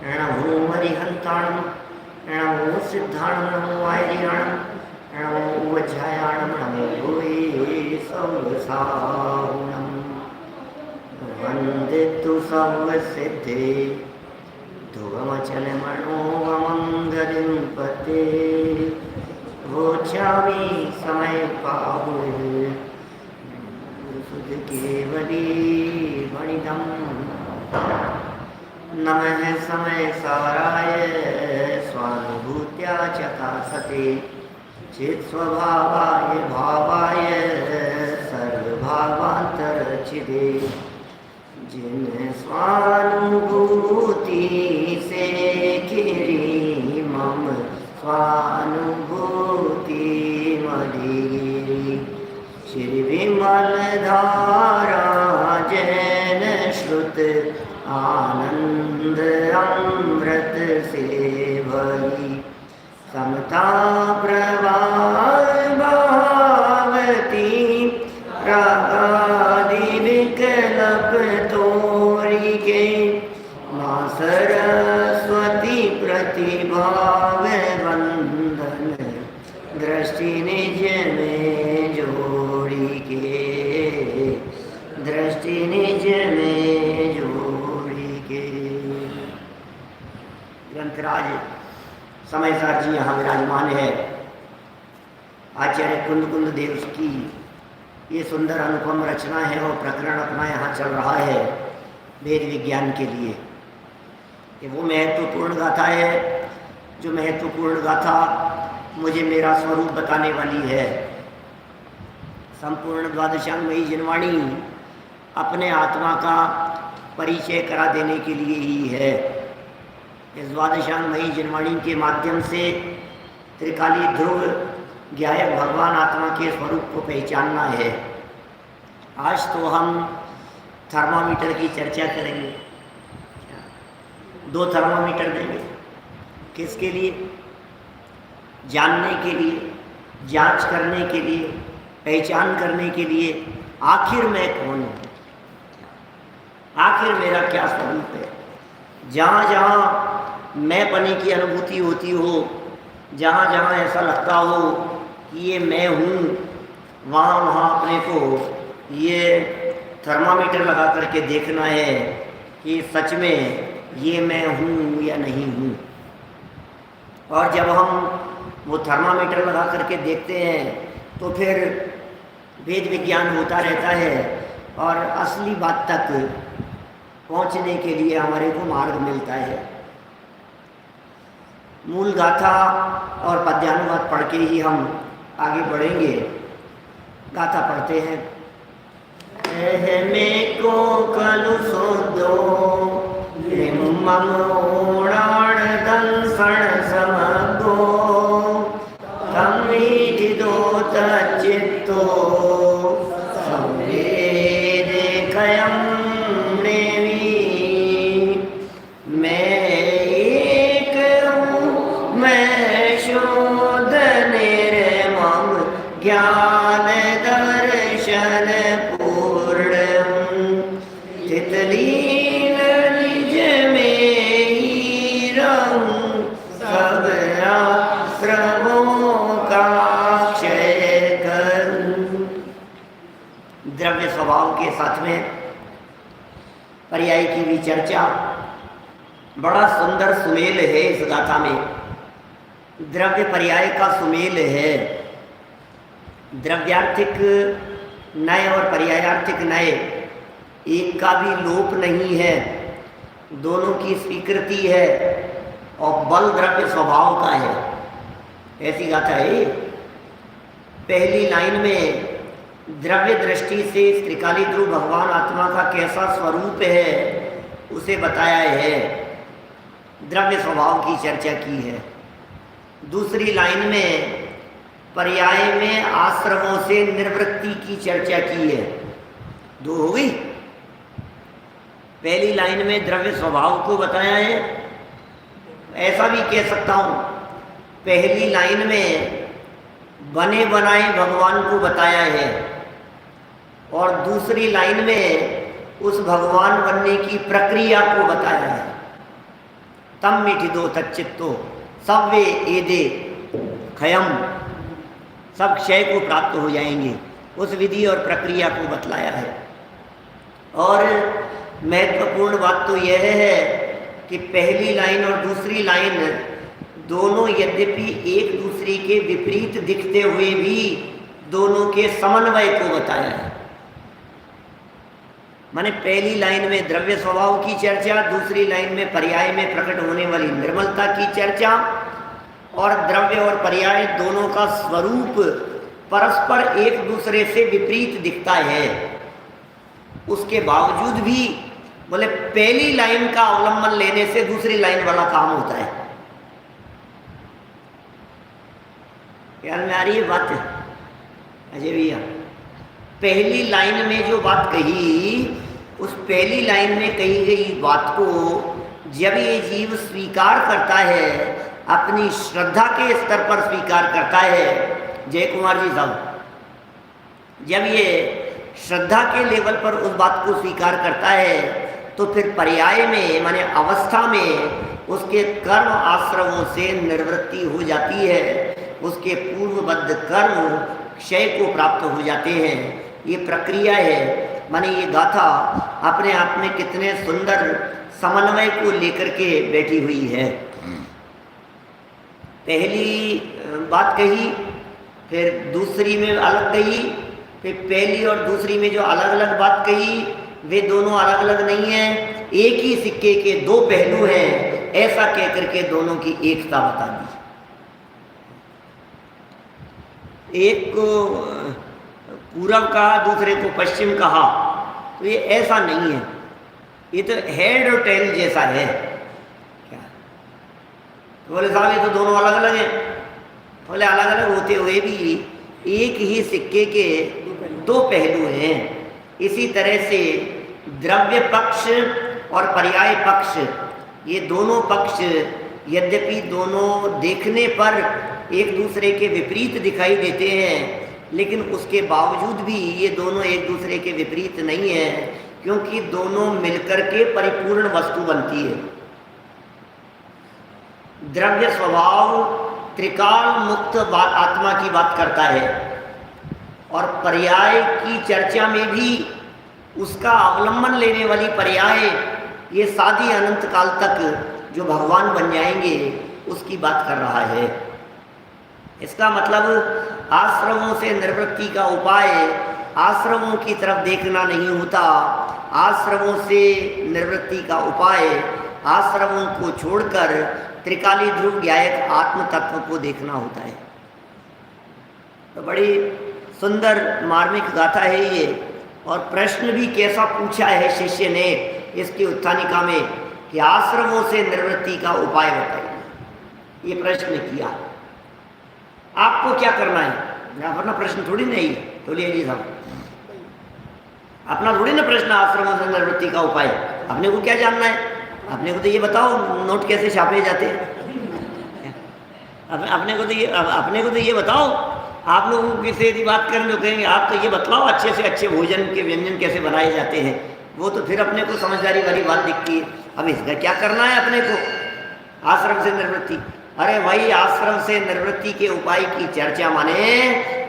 नमो हरिहंताणं नमो सिद्धाणं नमो वायरियाणं नमो वज्रायाणं नमो भुवे सौसाहुणं वन्दे तु सर्वसिद्धे ध्रुवमचलमनोमङ्गलिं पते वोचामि समय पाहुः केवली वणिदं नमः समय साराय स्वानुभूत्या चकासते चित्स्वभावाय भावाय सर्वभावान्तरचिदे जिन स्वानुभूति से खिरी मम स्वानुभूति मदिगिरी श्री विमल धारा जैन श्रुत आनंद अमृत से भरी समता प्रवाह भावती रागादि विकल्प तोरी के माँ सरस्वती प्रतिभाव वंदन दृष्टि निज में जोड़ी के दृष्टि निज में जोड़ी के। ग्रंथराज समयसार जी यहाँ विराजमान है। आचार्य कुंद देव की ये सुंदर अनुपम रचना है और प्रकरण अपना यहाँ चल रहा है वेद विज्ञान के लिए। कि वो महत्वपूर्ण गाथा है जो महत्वपूर्ण गाथा मुझे मेरा स्वरूप बताने वाली है। संपूर्ण द्वादशांगमयी जिनवाणी अपने आत्मा का परिचय करा देने के लिए ही है। इस द्वादशांगमयी जिनवाणी के माध्यम से त्रिकाली ध्रुव ज्ञायक भगवान आत्मा के स्वरूप को पहचानना है। आज तो हम थर्मामीटर की चर्चा करेंगे। 2 थर्मामीटर देंगे। किसके लिए? जानने के लिए, जांच करने के लिए, पहचान करने के लिए आखिर मैं कौन हूँ, आखिर मेरा क्या स्वरूप है। जहाँ जहाँ मैं पने की अनुभूति होती हो, जहाँ जहाँ ऐसा लगता हो कि ये मैं हूँ, वहाँ वहाँ अपने को ये थर्मामीटर लगा करके देखना है कि सच में ये मैं हूँ या नहीं हूँ। और जब हम वो थर्मामीटर लगा करके देखते हैं तो फिर वेद विज्ञान होता रहता है और असली बात तक पहुँचने के लिए हमारे को मार्ग मिलता है। मूल गाथा और पद्यानुवाद पढ़ के ही हम आगे बढ़ेंगे। गाथा पढ़ते हैं। में को कलु सोदो ममोणाण दंसण समगो कमीति दोत चित्तो संवेदे कयम नेवी मैं एक हूँ मैं शोध निर्मम ज्ञान दर्शन पूर्ण तितलीन निज में ही रहूं सब आश्रमों का क्षय करूं। द्रव्य स्वभाव के साथ में पर्याय की भी चर्चा। बड़ा सुंदर सुमेल है इस गाथा में। द्रव्य पर्याय का सुमेल है। द्रव्यार्थिक नय और पर्यायार्थिक नय एक का भी लोप नहीं है, दोनों की स्वीकृति है और बल द्रव्य स्वभाव का है। ऐसी गाथा है। पहली लाइन में द्रव्य दृष्टि से त्रिकाली ध्रुव भगवान आत्मा का कैसा स्वरूप है उसे बताया है, द्रव्य स्वभाव की चर्चा की है। दूसरी लाइन में पर्याय में आश्रमों से निर्वृत्ति की चर्चा की है। 2 हो गई। पहली लाइन में द्रव्य स्वभाव को बताया है। ऐसा भी कह सकता हूँ, पहली लाइन में बने बनाए भगवान को बताया है और दूसरी लाइन में उस भगवान बनने की प्रक्रिया को बताया है। तम मीठिदो तच्चित्तो सव्वे एदे खयम, सब क्षय को प्राप्त हो जाएंगे। उस विधि और प्रक्रिया को बतलाया है। और महत्वपूर्ण बात तो यह है कि पहली लाइन और दूसरी लाइन दोनों यद्यपि एक दूसरे के विपरीत दिखते हुए भी दोनों के समन्वय को बताया है। माने पहली लाइन में द्रव्य स्वभाव की चर्चा, दूसरी लाइन में पर्याय में प्रकट होने वाली निर्मलता की चर्चा, और द्रव्य और पर्याय दोनों का स्वरूप परस्पर एक दूसरे से विपरीत दिखता है। उसके बावजूद भी बोले पहली लाइन का अवलंबन लेने से दूसरी लाइन वाला काम होता है। ख्याल में आ रही है बात? अजय भैया, पहली लाइन में जो बात कही, उस पहली लाइन में कही गई बात को जब ये जीव स्वीकार करता है, अपनी श्रद्धा के स्तर पर स्वीकार करता है, जय कुमार जी साहब, जब ये श्रद्धा के लेवल पर उस बात को स्वीकार करता है तो फिर पर्याय में माने अवस्था में उसके कर्म आश्रमों से निवृत्ति हो जाती है, उसके पूर्वबद्ध कर्म क्षय को प्राप्त हो जाते हैं। ये प्रक्रिया है। माने ये गाथा अपने आप में कितने सुंदर समन्वय को लेकर के बैठी हुई है। पहली बात कही, फिर दूसरी में अलग कही, फिर पहली और दूसरी में जो अलग अलग बात कही वे दोनों अलग अलग नहीं हैं, एक ही सिक्के के दो पहलू हैं, ऐसा कहकर के दोनों की एकता बता दी। एक को पूरब कहा, दूसरे को पश्चिम कहा, तो ये ऐसा नहीं है। ये तो हेड और टेल जैसा है। क्या बोले साहब ये तो दोनों अलग अलग हैं। बोले अलग अलग होते हुए भी एक ही सिक्के के दो पहलू हैं। इसी तरह से द्रव्य पक्ष और पर्याय पक्ष, ये दोनों पक्ष यद्यपि दोनों देखने पर एक दूसरे के विपरीत दिखाई देते हैं, लेकिन उसके बावजूद भी ये दोनों एक दूसरे के विपरीत नहीं है, क्योंकि दोनों मिलकर के परिपूर्ण वस्तु बनती है। द्रव्य स्वभाव त्रिकाल मुक्त आत्मा की बात करता है, और पर्याय की चर्चा में भी उसका अवलंबन लेने वाली पर्याय ये सादी अनंत काल तक जो भगवान बन जाएंगे उसकी बात कर रहा है। इसका मतलब आश्रमों से निवृत्ति का उपाय आश्रमों की तरफ देखना नहीं होता। आश्रमों से निवृत्ति का उपाय आश्रमों को छोड़कर त्रिकाली ध्रुव ज्ञायक आत्म तत्व को देखना होता है। तो बड़ी सुंदर मार्मिक गाथा है ये। और प्रश्न भी कैसा पूछा है शिष्य ने इसकी उत्थानिका में कि आश्रमों से निवृत्ति का उपाय बताइए। ये प्रश्न किया। आपको क्या करना है? अपना प्रश्न थोड़ी नहीं तो ले साहब, अपना थोड़ी ना प्रश्न आश्रमों से निवृत्ति का उपाय। अपने को क्या जानना है? अपने को तो ये बताओ नोट कैसे छापे जाते हैं। अपने को तो ये बताओ। आप लोगों की से यदि बात करें तो कहेंगे आप तो ये बतलाओ अच्छे से अच्छे भोजन के व्यंजन कैसे बनाए जाते हैं। वो तो फिर अपने को समझदारी वाली बात दिखती है। अब इसका क्या करना है अपने को? आश्रम से निवृत्ति। अरे भाई, आश्रम से निवृत्ति के उपाय की चर्चा माने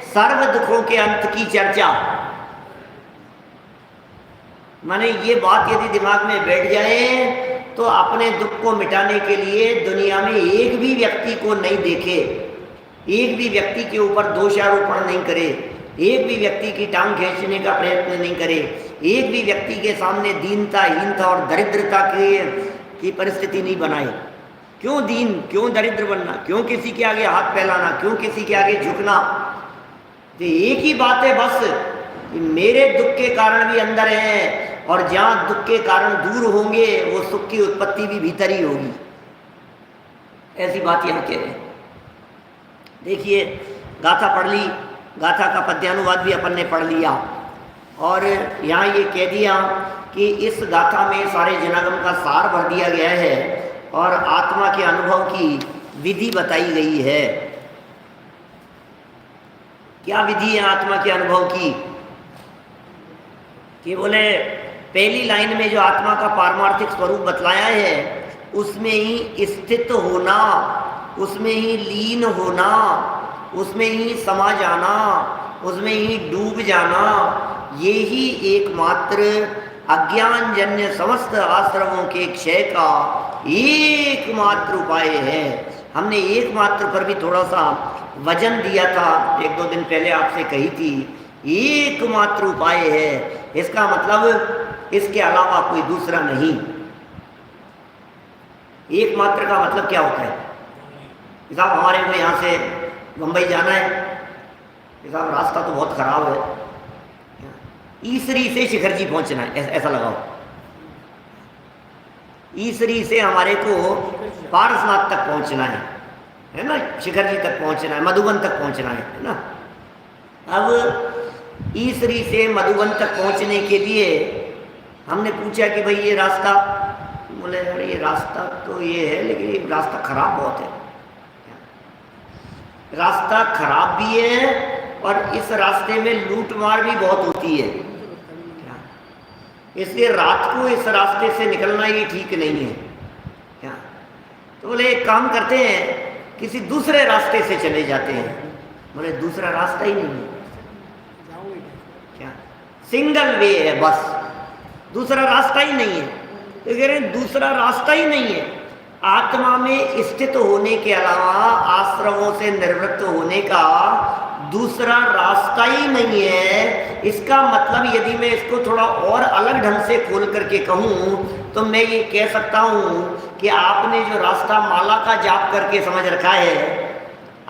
सर्व दुखों के अंत की चर्चा। माने ये बात यदि दिमाग में बैठ जाए तो अपने दुख को मिटाने के लिए दुनिया में एक भी व्यक्ति को नहीं देखे, एक भी व्यक्ति के ऊपर दोषारोपण नहीं करे, एक भी व्यक्ति की टांग खींचने का प्रयत्न नहीं करे, एक भी व्यक्ति के सामने दीनता, हीनता और दरिद्रता की परिस्थिति नहीं बनाए। क्यों दीन, क्यों दरिद्र बनना, क्यों किसी के आगे हाथ फैलाना, क्यों किसी के आगे झुकना? तो एक ही बात है बस कि मेरे दुख के कारण भी अंदर है, और जहाँ दुख के कारण दूर होंगे वो सुख की उत्पत्ति भी भीतर ही होगी। ऐसी बात यहाँ कह रहे हैं। देखिए, गाथा पढ़ ली, गाथा का पद्यानुवाद भी अपन ने पढ़ लिया, और यहाँ ये कह दिया कि इस गाथा में सारे जनागम का सार भर दिया गया है और आत्मा के अनुभव की विधि बताई गई है। क्या विधि है आत्मा के अनुभव की? कि बोले पहली लाइन में जो आत्मा का पारमार्थिक स्वरूप बतलाया है उसमें ही स्थित होना, उसमें ही लीन होना, उसमें ही समा जाना, उसमें ही डूब जाना, ये ही एकमात्र अज्ञानजन्य समस्त आश्रमों के क्षय का एकमात्र उपाय है। हमने एकमात्र पर भी थोड़ा सा वजन दिया था, 1-2 दिन पहले आपसे कही थी, एकमात्र उपाय है। इसका मतलब इसके अलावा कोई दूसरा नहीं। एकमात्र का मतलब क्या होता है? साहब हमारे को यहाँ से मुंबई जाना है, साहब रास्ता तो बहुत खराब है, ईसरी से शिखर जी पहुँचना है, ऐसा लगाओ। ईसरी से हमारे को पारसनाथ तक पहुँचना है ना, शिखर जी तक पहुँचना है, मधुबन तक पहुँचना है ना। अब ईसरी से मधुबन तक पहुँचने के लिए हमने पूछा कि भाई ये रास्ता, बोले अरे ये रास्ता तो ये है लेकिन ये रास्ता खराब बहुत है। रास्ता खराब भी है और इस रास्ते में लूटमार भी बहुत होती है, इसलिए रात को इस रास्ते से निकलना ही ठीक नहीं है क्या। तो बोले एक काम करते हैं, किसी दूसरे रास्ते से चले जाते हैं। बोले दूसरा रास्ता ही नहीं है क्या, सिंगल वे है बस, दूसरा रास्ता ही नहीं है। तो कह रहे हैं दूसरा रास्ता ही नहीं है। आत्मा में स्थित होने के अलावा आश्रमों से निवृत्त होने का दूसरा रास्ता ही नहीं है। इसका मतलब यदि मैं इसको थोड़ा और अलग ढंग से खोल करके कहूँ तो मैं ये कह सकता हूँ कि आपने जो रास्ता माला का जाप करके समझ रखा है,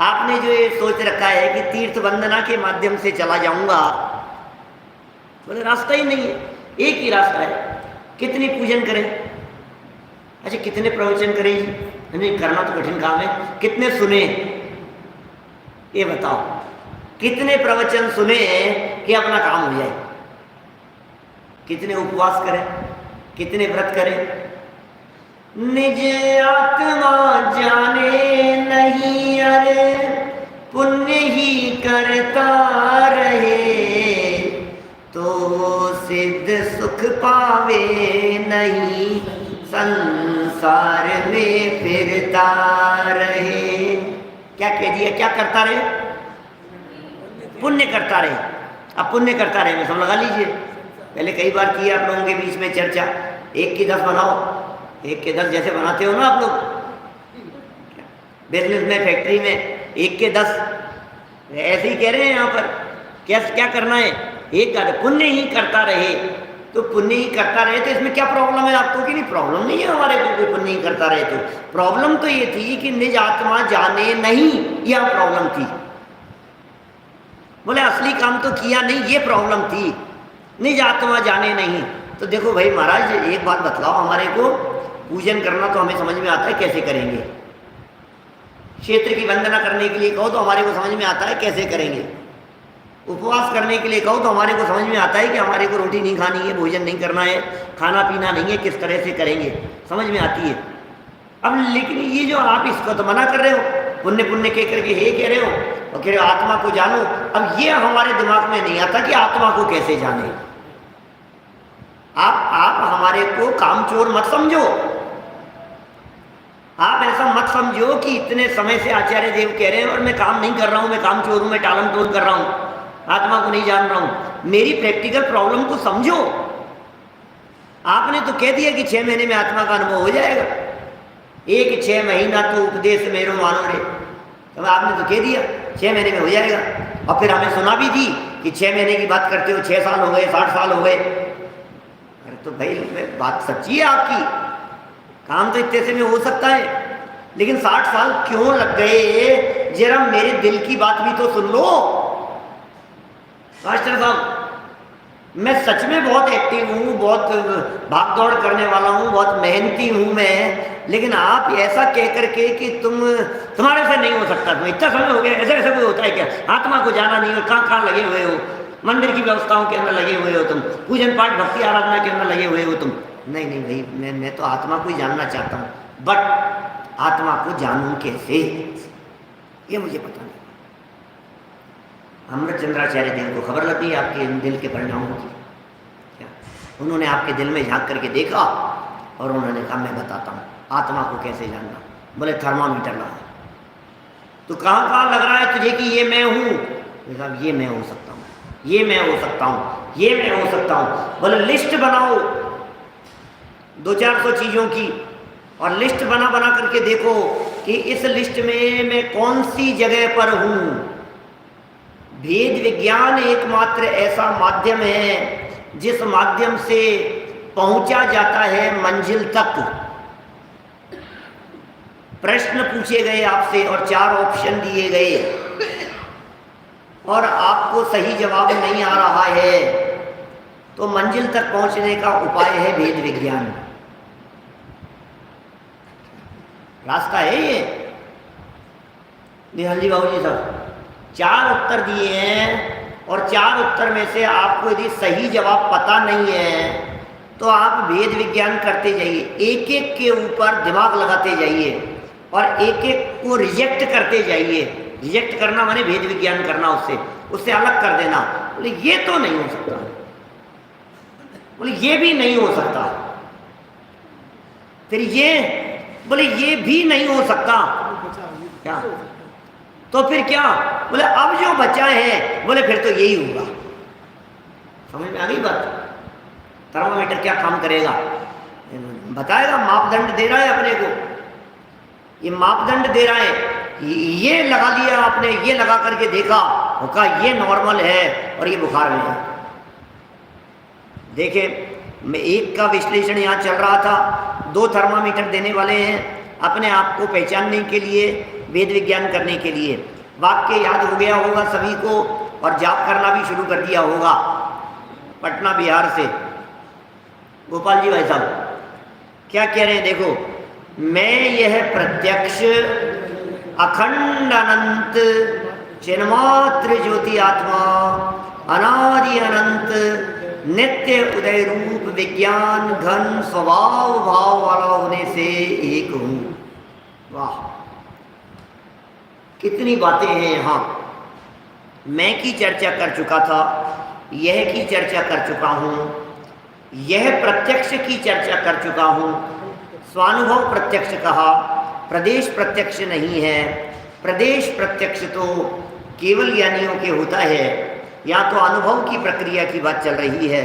आपने जो ये सोच रखा है कि तीर्थ वंदना के माध्यम से चला जाऊंगा, बोले रास्ता ही नहीं है, एक ही रास्ता है। कितनी पूजन करें, अच्छा कितने प्रवचन करें, नहीं करना तो कठिन काम है, कितने सुने ये बताओ, कितने प्रवचन सुने कि अपना काम हो जाए, कितने उपवास करें, कितने व्रत करें। निज आत्मा जाने नहीं अरे पुण्य ही करता रहे, तो सिद्ध सुख पावे नहीं संसार में फिरता रहे। क्या कह दिया, क्या करता रहे? पुण्य करता रहे। अब पुण्य करता रहे में सब लगा लीजिए, पहले कई बार किया आप लोगों के बीच में चर्चा, 1 की 10 बनाओ, 1 के 10 जैसे बनाते हो ना आप लोग बिजनेस में, फैक्ट्री में, 1 के 10 ऐसे ही कह रहे हैं यहाँ पर। क्या करना है? एक का पुण्य ही करता रहे। तो पुण्य ही करता रहे तो इसमें क्या प्रॉब्लम है आपको? कि नहीं प्रॉब्लम नहीं है हमारे को, कोई पुण्य ही करता रहे तो। प्रॉब्लम तो ये थी कि निज आत्मा जाने नहीं, यह प्रॉब्लम थी। बोले असली काम तो किया नहीं, ये प्रॉब्लम थी, निज आत्मा जाने नहीं। तो देखो भाई महाराज एक बात बतलाओ, हमारे को पूजन करना तो हमें समझ में आता है कैसे करेंगे, क्षेत्र की वंदना करने के लिए कहो तो हमारे को समझ में आता है कैसे करेंगे, उपवास करने के लिए कहो तो हमारे को समझ में आता है कि हमारे को रोटी नहीं खानी है, भोजन नहीं करना है, खाना पीना नहीं है, किस तरह से करेंगे समझ में आती है। अब लेकिन ये जो आप इसको तो मना कर रहे हो, पुण्य पुण्य कह करके हे कह रहे हो और कह रहे हो आत्मा को जानो। अब ये हमारे दिमाग में नहीं आता कि आत्मा को कैसे जाने। आप हमारे को कामचोर मत समझो, आप ऐसा मत समझो कि इतने समय से आचार्य देव कह रहे हैं और मैं काम नहीं कर रहा हूं, मैं कामचोर हूं, मैं टालम टोल कर रहा हूं, आत्मा को नहीं जान रहा हूं। मेरी प्रैक्टिकल प्रॉब्लम को समझो। आपने तो कह दिया कि 6 महीने में आत्मा का अनुभव हो जाएगा, 1-6 महीना तो उपदेश मेरो मानो रे, तो आपने तो कह दिया 6 महीने में हो जाएगा। और फिर हमें सुना भी थी कि 6 महीने की बात करते हो, 6 साल हो गए, 60 साल हो गए। अरे तो भाई बात सच्ची है आपकी, काम तो इतने से में हो सकता है, लेकिन 60 साल क्यों लग गए? जरा मेरे दिल की बात भी तो सुन लो मास्टर साहब। मैं सच में बहुत एक्टिव हूँ, बहुत भाग दौड़ करने वाला हूँ, बहुत मेहनती हूँ मैं, लेकिन आप ऐसा कह करके कि तुम्हारे से नहीं हो सकता, तुम इतना समय हो गया, ऐसा कोई होता है क्या? आत्मा को जाना नहीं हो, कहाँ लगे हुए हो, मंदिर की व्यवस्थाओं के अंदर लगे हुए हो तुम, पूजन पाठ भक्ति आराधना के अंदर लगे हुए हो तुम। नहीं भाई, मैं तो आत्मा को ही जानना चाहता हूँ, बट आत्मा को जानूं कैसे, ये मुझे पता नहीं। अमृतचंद्राचार्य देव को खबर लगी आपके दिल के परिणामों की। क्या उन्होंने आपके दिल में झांक करके देखा और उन्होंने कहा मैं बताता हूँ। आत्मा को कैसे जानना? बोले थर्मामीटर लगा। तो कहाँ कहाँ लग रहा है तुझे कि ये मैं हूँ? साहब ये मैं हो सकता हूँ, ये मैं हो सकता हूँ, ये मैं हो सकता हूँ। बोले लिस्ट बनाओ 200-400 चीज़ों की, और लिस्ट बना बना करके देखो कि इस लिस्ट में मैं कौन सी जगह पर हूँ। भेद विज्ञान एकमात्र ऐसा माध्यम है जिस माध्यम से पहुंचा जाता है मंजिल तक। प्रश्न पूछे गए आपसे और 4 ऑप्शन दिए गए और आपको सही जवाब नहीं आ रहा है, तो मंजिल तक पहुंचने का उपाय है भेद विज्ञान। रास्ता है ये। निहाल जी बाबू जी साहब 4 उत्तर दिए हैं और 4 उत्तर में से आपको यदि सही जवाब पता नहीं है तो आप भेद विज्ञान करते जाइए, एक एक के ऊपर दिमाग लगाते जाइए और एक एक को रिजेक्ट करते जाइए। रिजेक्ट करना माने भेद विज्ञान करना, उससे अलग कर देना। बोले ये तो नहीं हो सकता, बोले ये भी नहीं हो सकता, फिर ये, बोले ये भी नहीं हो सकता, क्या तो फिर क्या? बोले अब जो बचा है, बोले फिर तो यही होगा। समझ में आ गई बात? थर्मामीटर क्या काम करेगा बताएगा, मापदंड दे रहा है अपने को, ये मापदंड दे रहा है। ये लगा लिया आपने, ये लगा करके देखा, वो कहा ये नॉर्मल है और ये बुखार में है। देखे, मैं एक का विश्लेषण यहाँ चल रहा था, 2 थर्मामीटर देने वाले हैं अपने आप को पहचानने के लिए, वेद विज्ञान करने के लिए। वाक्य याद हो गया होगा सभी को और जाप करना भी शुरू कर दिया होगा। पटना बिहार से गोपाल जी भाई साहब क्या कह रहे हैं? देखो, मैं यह प्रत्यक्ष अखंड अनंत चिन्मात्र ज्योति आत्मा अनादि अनंत नित्य उदय रूप विज्ञान घन स्वभाव भाव वाला होने से एक हूं। वाह, कितनी बातें हैं यहाँ। मैं की चर्चा कर चुका था, यह की चर्चा कर चुका हूँ, यह प्रत्यक्ष की चर्चा कर चुका हूँ, स्वानुभव प्रत्यक्ष कहा, प्रदेश प्रत्यक्ष नहीं है। प्रदेश प्रत्यक्ष तो केवल ज्ञानियों के होता है, या तो अनुभव की प्रक्रिया की बात चल रही है।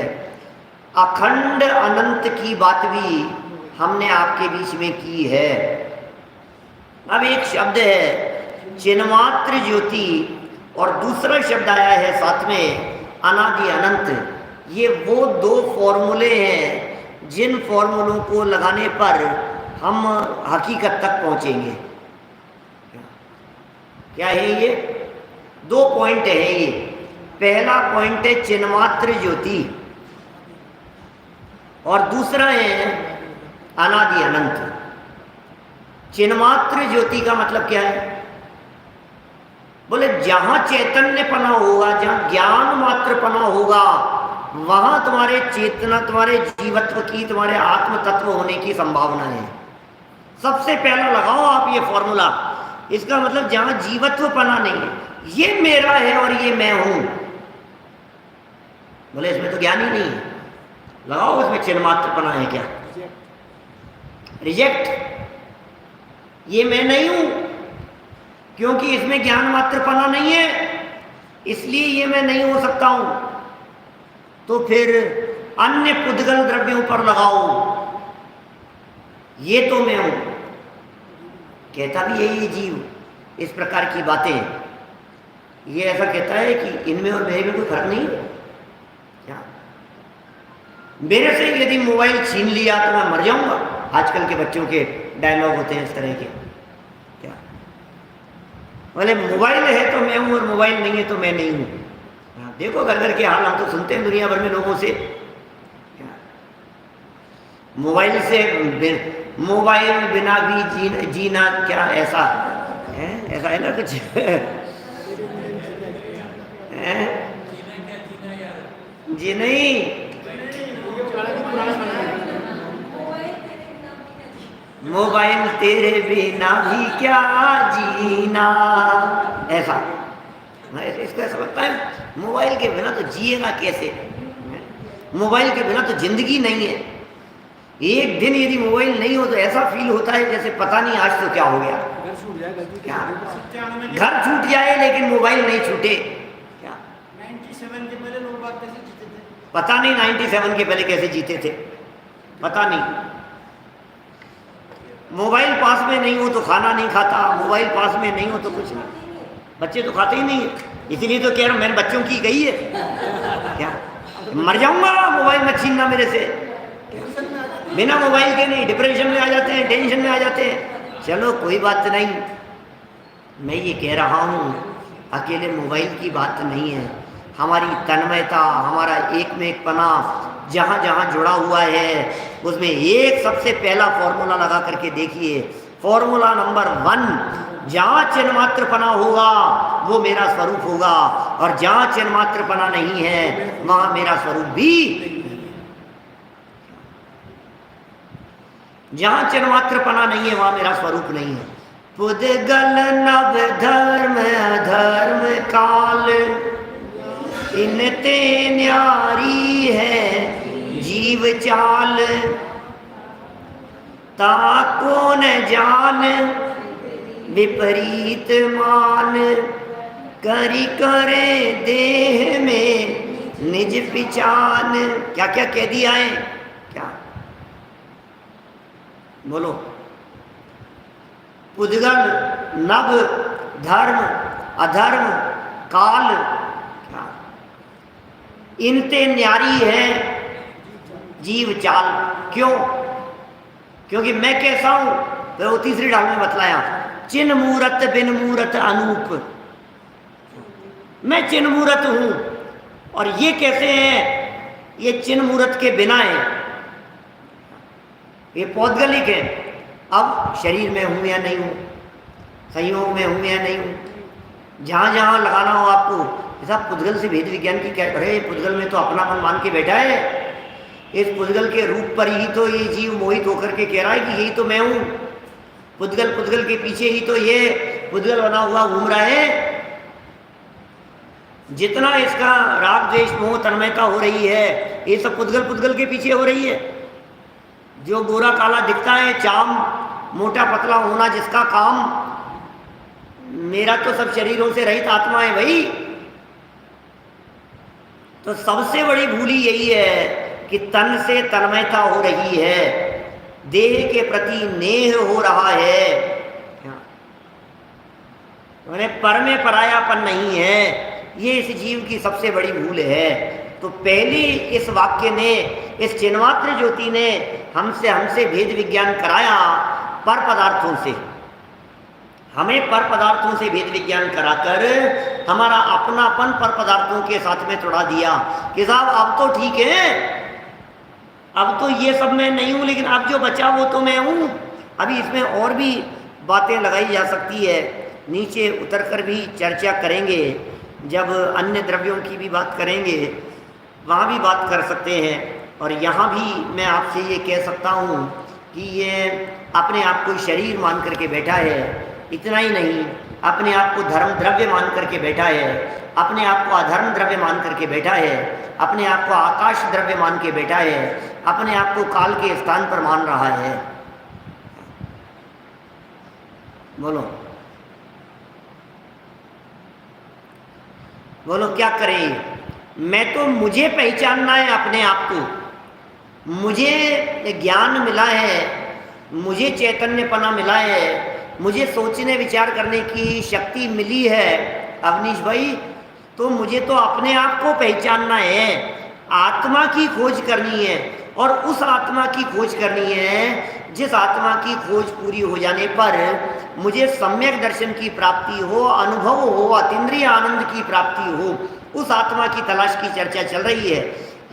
अखंड अनंत की बात भी हमने आपके बीच में की है। अब एक शब्द है चिन्मात्र ज्योति और दूसरा शब्द आया है साथ में अनादि अनंत। ये वो 2 फॉर्मूले हैं जिन फॉर्मूलों को लगाने पर हम हकीकत तक पहुंचेंगे। क्या है ये? 2 पॉइंट है ये। पहला पॉइंट है चिन्मात्र ज्योति और दूसरा है अनादि अनंत। चिन्मात्र ज्योति का मतलब क्या है? बोले जहां चैतन्य पना होगा, जहां ज्ञान मात्र पना होगा, वहां तुम्हारे चेतना, तुम्हारे जीवत्व की, तुम्हारे आत्म तत्व होने की संभावना है। सबसे पहला लगाओ आप ये फॉर्मूला। इसका मतलब जहां जीवत्व पना नहीं है, ये मेरा है और ये मैं हूं, बोले इसमें तो ज्ञान ही नहीं है। लगाओ इसमें चिन्मात्र पना है क्या? रिजेक्ट। ये मैं नहीं हूं क्योंकि इसमें ज्ञान मात्र पना नहीं है, इसलिए ये मैं नहीं हो सकता हूं। तो फिर अन्य पुद्गल द्रव्यों पर लगाओ, ये तो मैं हूं। कहता भी यही जीव इस प्रकार की बातें, ये ऐसा कहता है कि इनमें और मेरे में कोई फर्क नहीं है क्या? मेरे से यदि मोबाइल छीन लिया तो मैं मर जाऊंगा। आजकल के बच्चों के डायलॉग होते हैं इस तरह के। क्या बोले मोबाइल है तो मैं हूं और मोबाइल नहीं है तो मैं नहीं हूं। देखो घर घर के हाल हम तो सुनते हैं दुनिया भर में लोगों से। मोबाइल बिना भी जीना क्या ऐसा है? ऐसा है ना कुछ जी नहीं, मोबाइल तेरे बिना भी क्या जीना, ऐसा। इसको ऐसा लगता है मोबाइल के बिना तो जिएगा कैसे? मोबाइल के बिना तो जिंदगी नहीं है। एक दिन यदि मोबाइल नहीं हो तो ऐसा फील होता है जैसे पता नहीं आज तो क्या हो गया। क्या घर छूट जाए लेकिन मोबाइल नहीं छूटे। क्या 97 के पहले लोग बात कैसे जीते थे? पता नहीं 97 के पहले कैसे जीते थे, पता नहीं। मोबाइल पास में नहीं हो तो खाना नहीं खाता, मोबाइल पास में नहीं हो तो कुछ नहीं। बच्चे तो खाते ही नहीं है, इसीलिए तो कह रहा हूँ मैंने बच्चों की गई है। क्या मर जाऊंगा मोबाइल मत छीनना मेरे से। बिना मोबाइल के नहीं, डिप्रेशन में आ जाते हैं, टेंशन में आ जाते हैं। चलो कोई बात नहीं, मैं ये कह रहा हूँ अकेले मोबाइल की बात नहीं है, हमारी तन्मयता, हमारा एक में एक पना जहाँ जहाँ जुड़ा हुआ है उसमें एक सबसे पहला फॉर्मूला लगा करके देखिए। फॉर्मूला नंबर 1, जहाँ चिन्मात्र पना होगा वो मेरा स्वरूप होगा, और जहाँ चिन्मात्र पना नहीं है वहाँ मेरा स्वरूप भी। जहाँ चिन्मात्र पना नहीं है वहाँ मेरा स्वरूप नहीं है। पुद्गल नव धर्म अधर्म काल, इनते न्यारी है जीव चाल, ताको न जान विपरीत मान, करी करे देह में निज पिचान। क्या क्या कह दिया है, क्या बोलो? पुद्गल नभ धर्म अधर्म काल, क्या इनते न्यारी है जीव चाल। क्यों? क्योंकि मैं कैसा हूं, तो वो तीसरी ढाल में बतलाया, चिन्ह मूरत बिन मूरत अनूप। मैं चिन्ह मूरत हूं, और ये कैसे है? ये चिन्ह मूरत के बिना है, ये पौद्गलिक है। अब शरीर में हूं या नहीं हूं, संयोग में हूं या नहीं हूं, जहां जहां लगाना हो आपको। ऐसा पुद्गल से भेद विज्ञान की क्या, अरे पुद्गल में तो अपनापन मान के बैठा है, इस पुद्गल के रूप पर ही तो ये जीव मोहित होकर के कह रहा है कि यही तो मैं हूं। पुद्गल पुद्गल के पीछे ही तो ये पुद्गल बना हुआ घूम रहा है। जितना इसका राग द्वेष मोह तन्मयता हो रही है, ये सब पुद्गल पुद्गल के पीछे हो रही है। जो गोरा काला दिखता है, चाम मोटा पतला होना जिसका काम, मेरा तो सब शरीरों से रहित आत्मा है भाई। तो सबसे बड़ी भूली यही है कि तन से तन्मयता हो रही है, देह के प्रति नेह हो रहा है, मैंने पर में परायापन नहीं है। ये इस जीव की सबसे बड़ी भूल है। तो पहली इस वाक्य ने, इस चिन्मात्र ज्योति ने हमसे भेद विज्ञान कराया पर पदार्थों से। हमें पर पदार्थों से भेद विज्ञान कराकर हमारा अपनापन पर पदार्थों के साथ में तोड़ा दिया कि साहब अब तो ठीक है, अब तो ये सब मैं नहीं हूं, लेकिन अब जो बचा वो तो मैं हूं। अभी इसमें और भी बातें लगाई जा सकती है, नीचे उतरकर भी चर्चा करेंगे। जब अन्य द्रव्यों की भी बात करेंगे वहाँ भी बात कर सकते हैं। और यहाँ भी मैं आपसे ये कह सकता हूँ कि ये अपने आप को शरीर मान करके बैठा है। इतना ही नहीं, अपने आप को धर्म द्रव्य मान करके बैठा है, अपने आप को अधर्म द्रव्य मान करके बैठा है, अपने आप को आकाश द्रव्य मान के बैठा है, अपने आप को काल के स्थान पर मान रहा है। बोलो बोलो क्या करें? मैं तो, मुझे पहचानना है अपने आप को। मुझे ज्ञान मिला है, मुझे चैतन्यपना मिला है, मुझे सोचने विचार करने की शक्ति मिली है अवनीश भाई। तो मुझे तो अपने आप को पहचानना है, आत्मा की खोज करनी है। और उस आत्मा की खोज करनी है जिस आत्मा की खोज पूरी हो जाने पर मुझे सम्यक दर्शन की प्राप्ति हो, अनुभव हो, अतीन्द्रिय आनंद की प्राप्ति हो। उस आत्मा की तलाश की चर्चा चल रही है।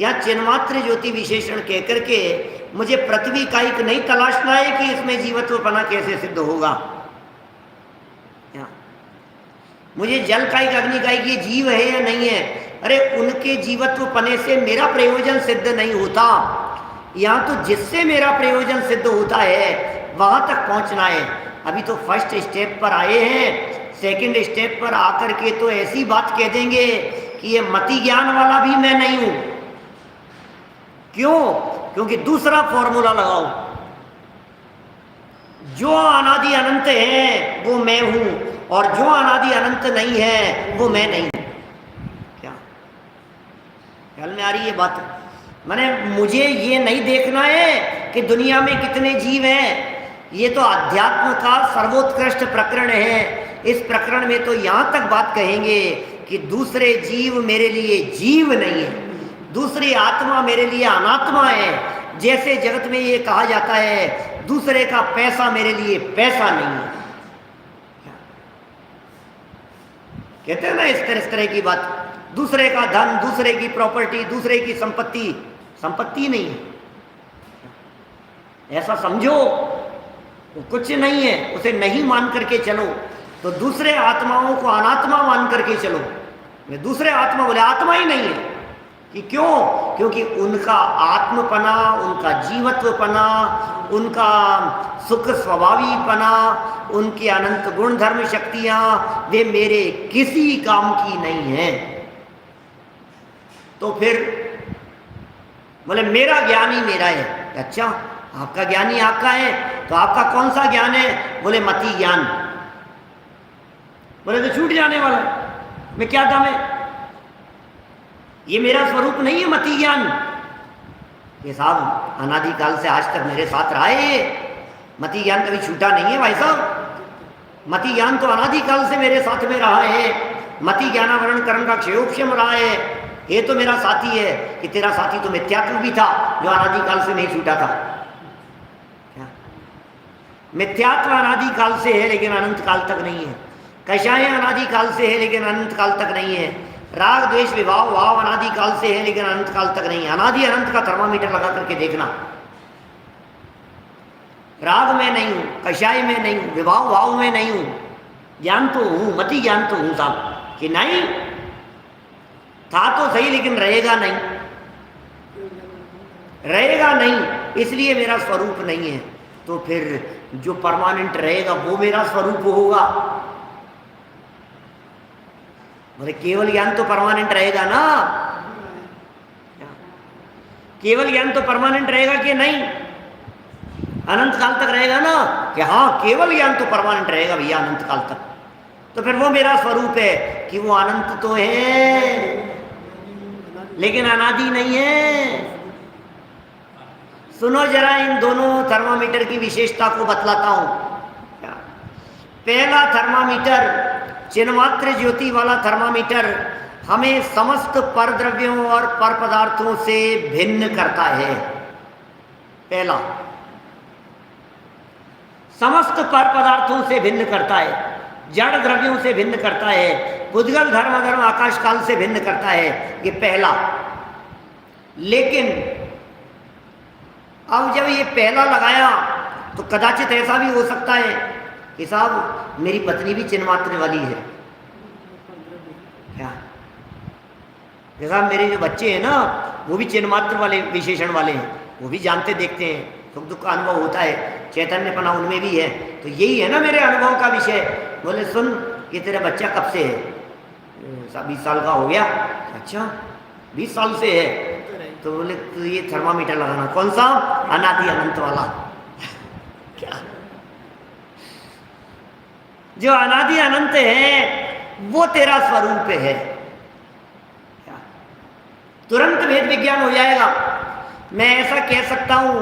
यहाँ चिन्मात्र ज्योति विशेषण कह करके मुझे पृथ्वी कायिक नहीं तलाशना है कि इसमें जीवत्वपना कैसे सिद्ध होगा। मुझे जल कायिक अग्नि कायिक ये जीव है या नहीं है, अरे उनके जीवत्व पने से मेरा प्रयोजन सिद्ध नहीं होता। यहाँ तो जिससे मेरा प्रयोजन सिद्ध होता है वहां तक पहुंचना है। अभी तो फर्स्ट स्टेप पर आए हैं, सेकंड स्टेप पर आकर के तो ऐसी बात कह देंगे कि ये मति ज्ञान वाला भी मैं नहीं हूं। क्यों? क्योंकि दूसरा फॉर्मूला लगाओ, जो अनादि अनंत है वो मैं हूं और जो अनादि अनंत नहीं है वो मैं नहीं हूं। क्या ख्याल में आ रही है बात? माने मुझे ये नहीं देखना है कि दुनिया में कितने जीव हैं, ये तो अध्यात्म का सर्वोत्कृष्ट प्रकरण है। इस प्रकरण में तो यहां तक बात कहेंगे कि दूसरे जीव मेरे लिए जीव नहीं है, दूसरी आत्मा मेरे लिए अनात्मा है। जैसे जगत में ये कहा जाता है दूसरे का पैसा मेरे लिए पैसा नहीं है, कहते हैं ना इस तरह की बात। दूसरे का धन, दूसरे की प्रॉपर्टी, दूसरे की संपत्ति संपत्ति नहीं है, ऐसा समझो वो कुछ नहीं है, उसे नहीं मान करके चलो। तो दूसरे आत्माओं को अनात्मा मान करके चलो। दूसरे आत्मा बोले आत्मा ही नहीं है कि क्यों? क्योंकि उनका आत्मपना, उनका जीवत्वपना, उनका सुख स्वभावीपना, उनकी अनंत गुण धर्म शक्तियां वे मेरे किसी काम की नहीं है। तो फिर बोले मेरा ज्ञान ही मेरा है। अच्छा, आपका ज्ञान ही आपका है, तो आपका कौन सा ज्ञान है? बोले मति ज्ञान। बोले तो छूट जाने वाला है, मैं क्या दम है? ये मेरा स्वरूप नहीं है मति ज्ञान। ये साहब अनादिकाल से आज तक मेरे साथ रहा है, ये मति ज्ञान कभी छूटा नहीं है भाई साहब। मति ज्ञान तो अनादिकाल से मेरे साथ में रहा है। मति ज्ञानावरण कर्म का क्षयोक्षम रहा है। ये तो मेरा साथी है कि तेरा साथी तो मिथ्यात्व भी था जो अनादिकाल से नहीं छूटा था। क्या मिथ्यात्व अनादिकाल से है लेकिन अनंत काल तक नहीं है। कषाय अनादिकाल से है लेकिन अनंत काल तक नहीं है। राग द्वेष विभाव भाव अनादिकाल से है लेकिन अनंत काल तक नहीं है। अनादि अनंत का थर्मामीटर लगा करके देखना। राग में नहीं हूं, कषाय में नहीं हूं, विभाव भाव में नहीं हूं, ज्ञान तो हूं, मति ज्ञान तो हूं साहब कि नहीं था तो सही लेकिन रहेगा नहीं, रहेगा नहीं, इसलिए मेरा स्वरूप नहीं है। तो फिर जो परमानेंट रहेगा वो मेरा स्वरूप होगा। बोले केवल ज्ञान तो परमानेंट रहेगा ना? केवल ज्ञान तो परमानेंट रहेगा कि नहीं? अनंत काल तक रहेगा ना? कि हाँ केवल ज्ञान तो परमानेंट रहेगा भैया अनंत काल तक। तो फिर वो मेरा स्वरूप है कि वो अनंत तो है लेकिन अनादि नहीं है। सुनो जरा इन दोनों थर्मामीटर की विशेषता को बतलाता हूं। पहला थर्मामीटर चिन्मात्र ज्योति वाला थर्मामीटर हमें समस्त पर द्रव्यों और पर पदार्थों से भिन्न करता है। पहला समस्त पर पदार्थों से भिन्न करता है, जड़ द्रव्यों से भिन्न करता है, बुद्गल धर्म अधर्म आकाश काल से भिन्न करता है। ये पहला। लेकिन अब जब ये पहला लगाया तो कदाचित ऐसा भी हो सकता है कि साहब मेरी पत्नी भी चिन्मात्र वाली है। क्या जैसा मेरे जो बच्चे हैं ना वो भी चिन्मात्र वाले विशेषण वाले हैं, वो भी जानते देखते हैं, सुख दुख का अनुभव होता है, चैतन्यपना उनमें भी है। तो यही है ना मेरे अनुभव का विषय। बोले सुन कि तेरा बच्चा कब से है? 20 साल का हो गया। अच्छा 20 साल से है? तो बोले तो ये थर्मामीटर लगाना। कौन सा? अनादि अनंत वाला। क्या जो अनादि अनंत है वो तेरा स्वरूप है। क्या तुरंत भेद विज्ञान हो जाएगा। मैं ऐसा कह सकता हूं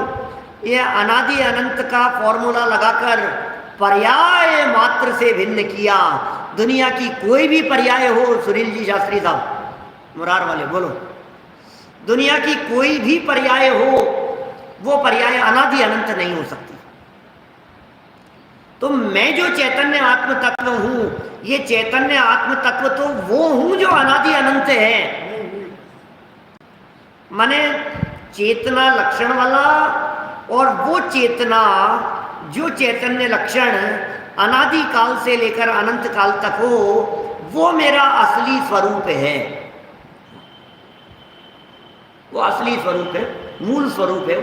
ये अनादि अनंत का फॉर्मूला लगाकर पर्याय मात्र से भिन्न किया। दुनिया की कोई भी पर्याय हो, सुनील जी शास्त्री साहब मुरार वाले बोलो, दुनिया की कोई भी पर्याय हो वो पर्याय अनादि अनंत नहीं हो सकती। तो मैं जो चैतन्य आत्म तत्व हूं, ये चैतन्य आत्म तत्व तो वो हूं जो अनादि अनंत है। माने चेतना लक्षण वाला और वो चेतना जो चैतन्य लक्षण अनादि काल से लेकर अनंत काल तक हो, वो मेरा असली स्वरूप है। वो असली स्वरूप है, मूल स्वरूप है।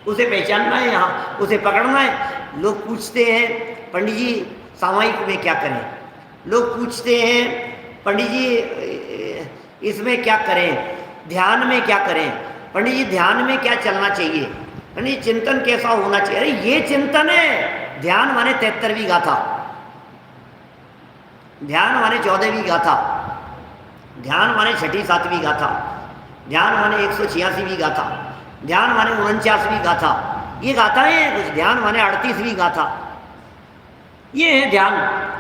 उसे पहचानना है, यहाँ उसे पकड़ना है। लोग पूछते हैं पंडित जी सामायिक में क्या करें, लोग पूछते हैं पंडित जी इसमें क्या करें, ध्यान में क्या करें। पंडित जी ध्यान में क्या चलना चाहिए, पंडित जी चिंतन कैसा होना चाहिए। अरे ये चिंतन है, ध्यान माने 73वीं गाथा, ध्यान माने 14वीं गाथा, ध्यान माने 6ठी 7वीं गाथा, ध्यान माने 186वीं गाथा, ध्यान माने 49वीं गाथा। ये गाथाएं हैं कुछ, ध्यान माने 38वीं गाथा। ये है ध्यान।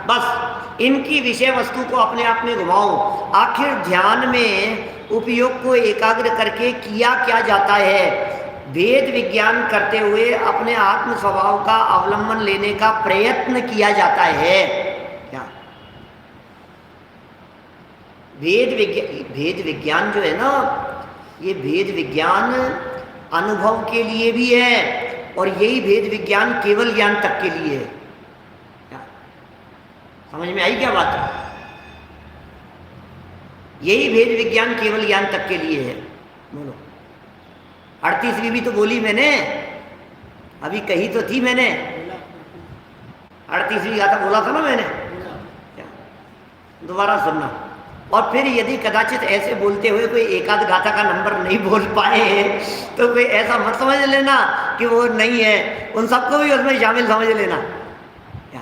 बस इनकी विषय वस्तु को अपने आप में घुमाओ। आखिर ध्यान में उपयोग को एकाग्र करके किया क्या जाता है? वेद विज्ञान करते हुए अपने आत्म स्वभाव का अवलंबन लेने का प्रयत्न किया जाता है। क्या वेद विज्ञान जो है ना, ये भेद विज्ञान अनुभव के लिए भी है, और यही भेद विज्ञान केवल ज्ञान तक के लिए है। क्या समझ में आई क्या बात? यही भेद विज्ञान केवल ज्ञान तक के लिए है। बोलो, 38वीं भी तो बोली मैंने, अभी कही तो थी मैंने, 38वीं गाथा बोला था ना मैंने। क्या दोबारा सुनना। और फिर यदि कदाचित ऐसे बोलते हुए कोई एकाध गाथा का नंबर नहीं बोल पाए तो कोई ऐसा मत समझ लेना कि वो नहीं है, उन सबको भी उसमें शामिल समझ लेना। क्या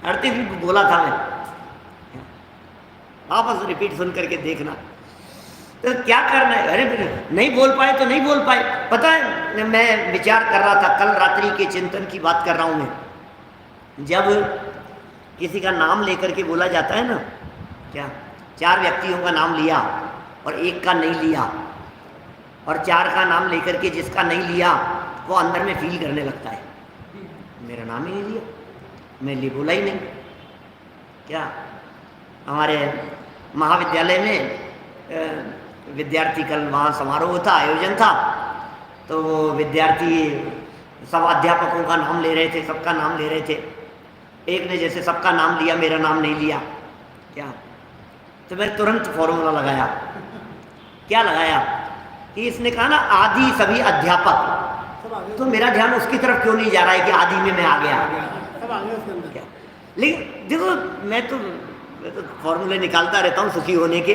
38वीं बोला था मैं, वापस रिपीट सुन करके देखना। तो क्या करना है? अरे नहीं बोल पाए तो नहीं बोल पाए। पता है, मैं विचार कर रहा था, कल रात्रि के चिंतन की बात कर रहा हूं मैं। जब किसी का नाम लेकर के बोला जाता है ना, क्या 4 व्यक्तियों का नाम लिया और एक का नहीं लिया, और 4 का नाम लेकर के जिसका नहीं लिया वो अंदर में फील करने लगता है, मेरा नाम ही नहीं लिया, मैं लिए बोला ही नहीं। क्या हमारे महाविद्यालय में विद्यार्थी, कल वहाँ समारोह था, आयोजन था, तो वो विद्यार्थी सब अध्यापकों का नाम ले रहे थे, सबका नाम ले रहे थे। एक ने जैसे सबका नाम लिया, मेरा नाम नहीं लिया। क्या तो मैं तुरंत फॉर्मूला लगाया। क्या लगाया कि इसने कहा ना आदि सभी अध्यापक, तो मेरा ध्यान उसकी तरफ क्यों नहीं जा रहा है कि आदि में मैं आ गया। क्या लेकिन देखो, मैं तो फॉर्मूले निकालता रहता हूँ सुखी होने के।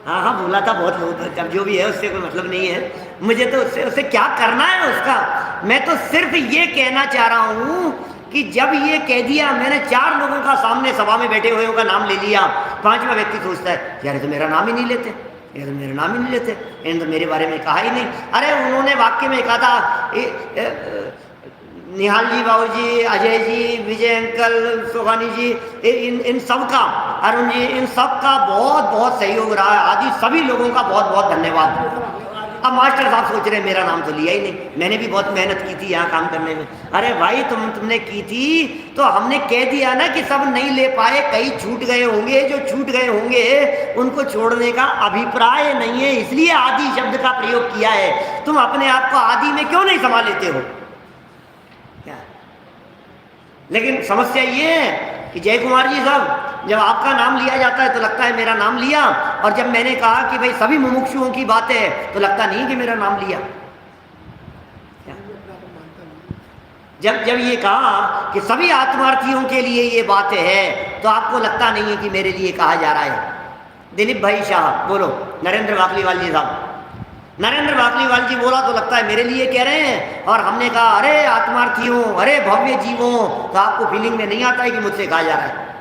हाँ बोला था बहुत लोग, अब जो भी है उससे कोई मतलब नहीं है मुझे, तो उससे क्या करना है उसका। मैं तो सिर्फ ये कहना चाह रहा हूँ कि जब ये कह दिया मैंने, 4 लोगों का सामने सभा में बैठे हुए का नाम ले लिया, 5वां व्यक्ति सोचता है यार तो मेरा नाम ही नहीं लेते, ये तो मेरा नाम ही नहीं लेते, इन्होंने तो मेरे बारे में कहा ही नहीं। अरे उन्होंने वाक्य में कहा था निहाल जी, बाबू जी, अजय जी, विजय अंकल, सोहानी जी, इन सब का, अरुण जी, इन सब का बहुत बहुत सहयोग रहा है, आदि सभी लोगों का बहुत बहुत धन्यवाद। अब मास्टर साहब सोच रहे मेरा नाम तो लिया ही नहीं, मैंने भी बहुत मेहनत की थी यहाँ काम करने में। अरे भाई तुमने की थी तो हमने कह दिया ना कि सब नहीं ले पाए, कई छूट गए होंगे, जो छूट गए होंगे उनको छोड़ने का अभिप्राय नहीं है, इसलिए आदि शब्द का प्रयोग किया है। तुम अपने आप को आदि में क्यों नहीं समा लेते हो? क्या लेकिन समस्या ये है कि जय कुमार जी साहब, जब आपका नाम लिया जाता है तो लगता है मेरा नाम लिया, और जब मैंने कहा कि भाई सभी मुमुक्षुओं की बात है तो लगता नहीं कि मेरा नाम लिया। जब ये कहा कि सभी आत्मार्थियों के लिए ये बात है तो आपको लगता नहीं है कि मेरे लिए कहा जा रहा है। दिलीप भाई शाह बोलो, नरेंद्र बाकलीवाल जी साहब, नरेंद्र बाकलीवाल जी बोला तो लगता है मेरे लिए कह रहे हैं, और हमने कहा अरे आत्मार्थियों, अरे भव्य जीवों, तो आपको फीलिंग में नहीं आता है कि मुझसे कहा जा रहा है।